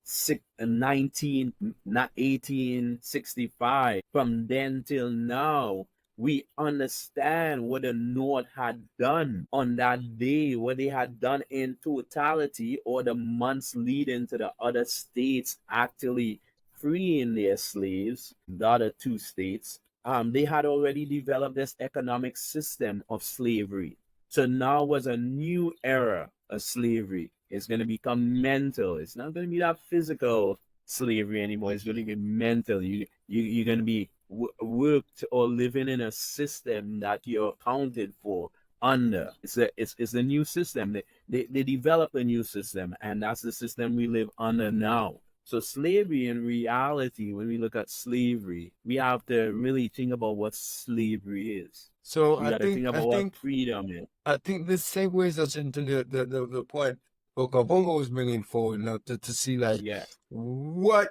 C: 1865, from then till now, we understand what the North had done on that day, what they had done in totality, or the months leading to the other states actually freeing their slaves, the other two states. They had already developed this economic system of slavery. So now was a new era of slavery. It's going to become mental. It's not going to be that physical slavery anymore. It's going to be mental. You're going to be worked or living in a system that you're accounted for under. It's a new system. They develop a new system, and that's the system we live under now. So slavery, in reality, when we look at slavery, we have to really think about what slavery is.
A: So
C: We got to think about what freedom is.
A: I think this segues us into the point Oklahoma was bringing forward now to see, like,
C: Yeah.
A: what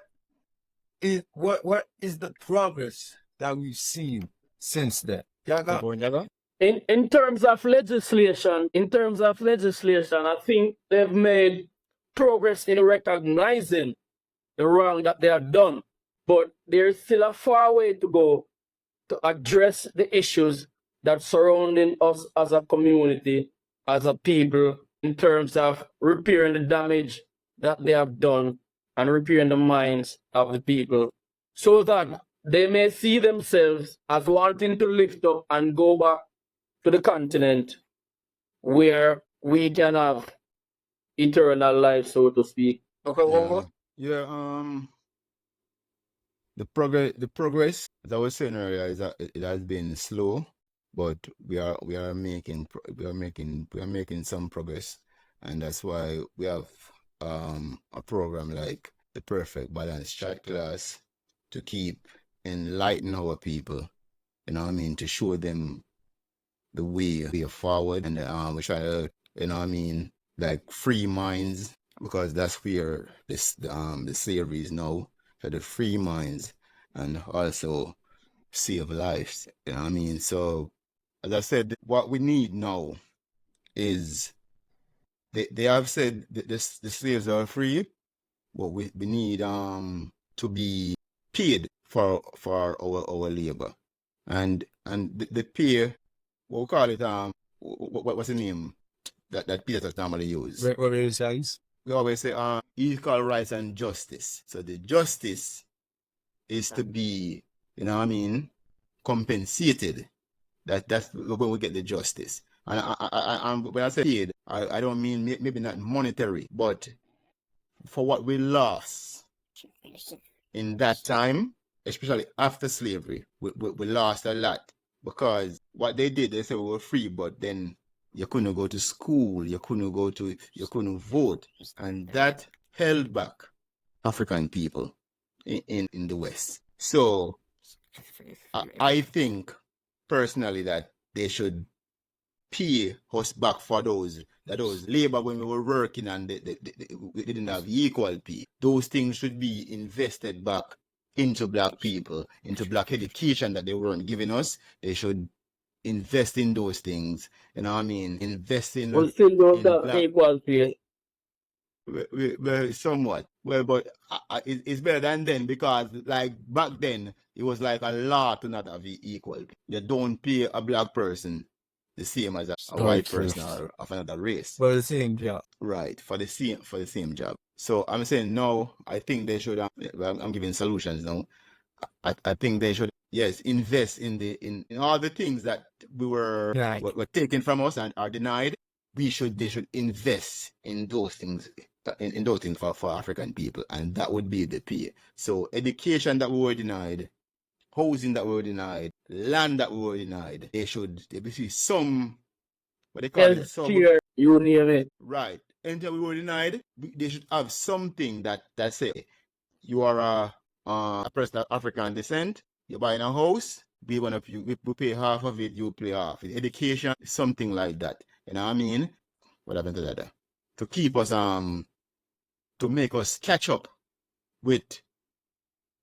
A: is the progress that we've seen since then. Yaga?
D: In terms of legislation, I think they've made progress in recognizing the wrong that they have done, but there's still a far way to go to address the issues that surrounding us as a community, as a people, in terms of repairing the damage that they have done and repairing the minds of the people, so that they may see themselves as wanting to lift up and go back to the continent where we can have eternal life, so to speak.
A: Oklahoma?
B: Yeah. The progress, as I was saying earlier, is that it has been slow, but we are making some progress, and that's why we have a program like the Perfect Balance Trodclass to keep enlightening our people. You know what I mean? To show them the way forward, and we try to, you know what I mean, like free minds, because that's where the slavery is now. For the free minds, and also save lives. You know what I mean? So, as I said, what we need now is, they have said that the slaves are free, but we need to be paid for our labor, and the pay, what we call it, what's the name that Peter normally use?
A: Reparations.
B: We always say equal rights and justice. So the justice is to be, you know what I mean, compensated That's when we get the justice. And when I say paid, I don't mean maybe not monetary, but for what we lost in that time, especially after slavery, we lost a lot because what they did, they said we were free, but then you couldn't go to school, you couldn't vote, and that held back African people in the West. So I think personally that they should pay us back for those labor when we were working and we didn't have equal pay. Those things should be invested back into black people, into black education that they weren't giving us. They should invest in those things. You know what I mean? Invest in
D: We still don't have
B: black
D: equal pay.
B: well, somewhat. Well, but it's better than then because, like, back then, it was like a law to not have equal. You don't pay a black person the same as a white person or of another race.
A: For the same job.
B: Right, for the same job. So I'm saying no, I think they should, well, I'm giving solutions now. I think they should, yes, invest in all the things that were taken from us and are denied. They should invest in those things, in those things for African people, and that would be the pay. So education that we were denied, housing that we were denied, land that we were denied, there be some, what they call it,
D: Healthcare, you name it.
B: right. Until we were denied, they should have something that say you are a person of African descent, you're buying a house, we pay half of it, you pay half. Education, something like that. You know what I mean? What happened to that? To keep us to make us catch up with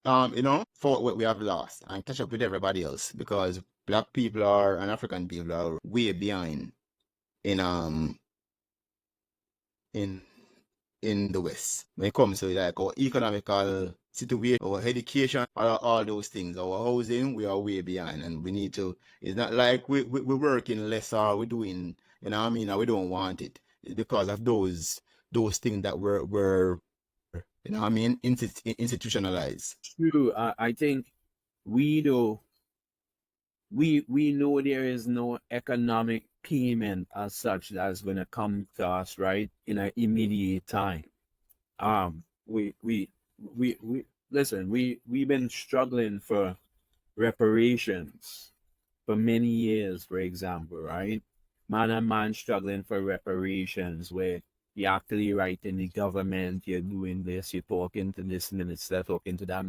B: for what we have lost and catch up with everybody else, because black people and African people are way behind in the West when it comes to like our economical situation, our education, all those things, our housing, we are way behind, and we need to. It's not like we're working less or we're doing, you know what I mean, and we don't want it. It's because of those things that were you know what I mean, institutionalized.
C: True. I think we know there is no economic payment as such that's going to come to us, right, in an immediate time. We've been struggling for reparations for many years, for example, right? Man and man struggling for reparations, where you're actually writing the government, you're doing this, you're talking to this minister, talking to that.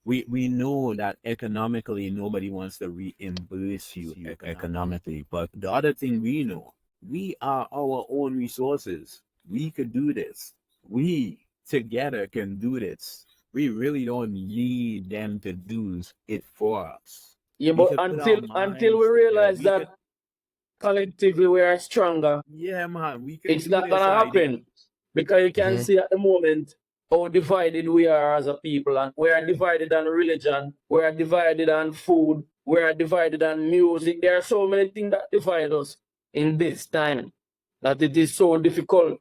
C: We know that economically nobody wants to reimburse you economically. But the other thing we know, we are our own resources. We could do this. We together can do this. We really don't need them to do it for us.
D: Yeah, but until we realize that collectively we are stronger,
C: yeah, man,
D: it's not gonna happen. Because you can see at the moment how divided we are as a people, and we are divided on religion, we are divided on food, we are divided on music. There are so many things that divide us in this time that it is so difficult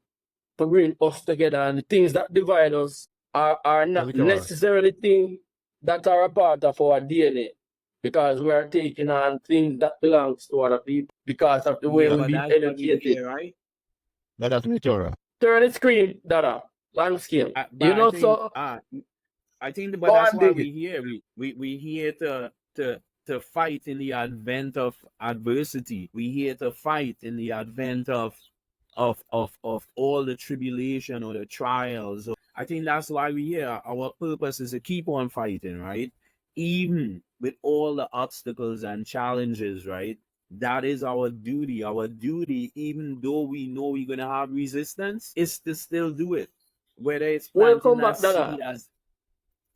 D: to bring us together, and the things that divide us are not necessarily things that are a part of our DNA, because we are taking on things that belongs to other people because of the way we've been educated.
C: Right?
B: That's Torah.
D: Turn the screen, Dada. Long scale.
C: I think, but that's why we're here. We're here to fight in the advent of adversity. We're here to fight in the advent of all the tribulation or the trials. I think that's why we're here. Our purpose is to keep on fighting, right? Even with all the obstacles and challenges, right? That is our duty. Our duty, even though we know we're gonna have resistance, is to still do it. Whether it's planting that seed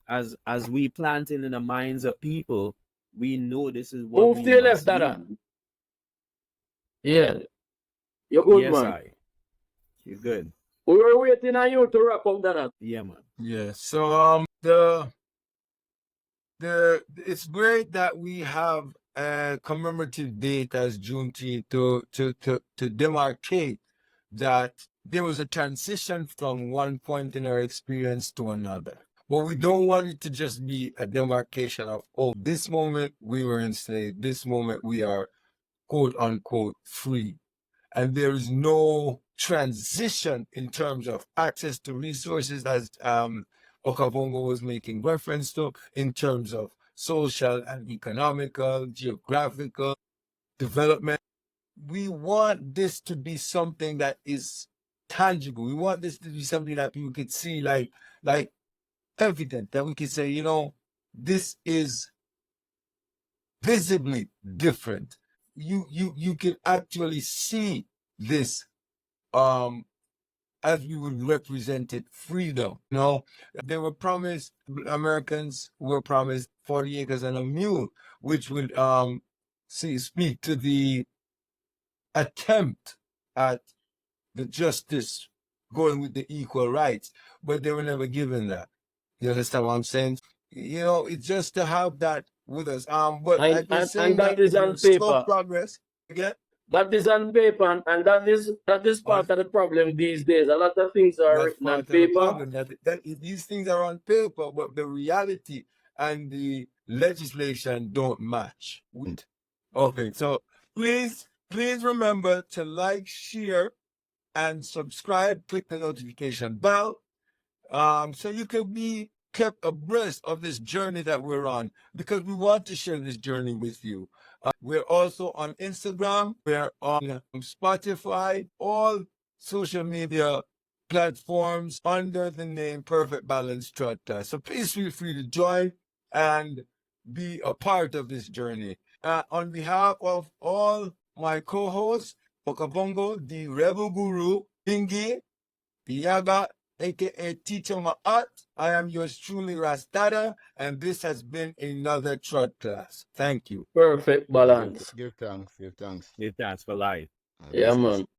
C: as we planting in the minds of people, we know this is what we must do.
D: Yeah. You're good, man.
C: You're good.
D: We were waiting on you to wrap up that.
C: Yeah, man.
A: Yeah. So it's great that we have a commemorative date as Juneteenth to demarcate that there was a transition from one point in our experience to another. But we don't want it to just be a demarcation of, oh, this moment we were enslaved, this moment we are quote unquote free. And there is no transition in terms of access to resources, as Okabongo was making reference to, in terms of social and economical, geographical development. We want this to be something that is tangible. We want this to be something that people could see, like evident, that we could say, this is visibly different. You can actually see this as we would represent it, freedom. They were promised, Americans were promised 40 acres and a mule, which would speak to the attempt at the justice going with the equal rights, but they were never given that. You understand what I'm saying? It's just to have that with us. But I've been saying
D: And that
A: that
D: is on
A: slow
D: paper.
A: progress. Again,
D: That is on paper, and that is part of the problem these days. A lot of things are
A: that's
D: written on
A: part of the
D: paper.
A: problem. These things are on paper, but the reality and the legislation don't match. Okay, so please remember to like, share, and subscribe. Click the notification bell, so you can be kept abreast of this journey that we're on, because we want to share this journey with you. We're also on Instagram. We're on Spotify, all social media platforms under the name Perfect Balance Trodclass. So please feel free to join and be a part of this journey. On behalf of all my co-hosts, Okabongo, the Rebel Guru, Pingi, Yaga, aka Teacher Ma'at, I am yours truly, Rastada, and this has been another Trodclass. Thank you.
D: Perfect balance.
B: Give thanks.
C: Give thanks for life.
D: Yeah, man.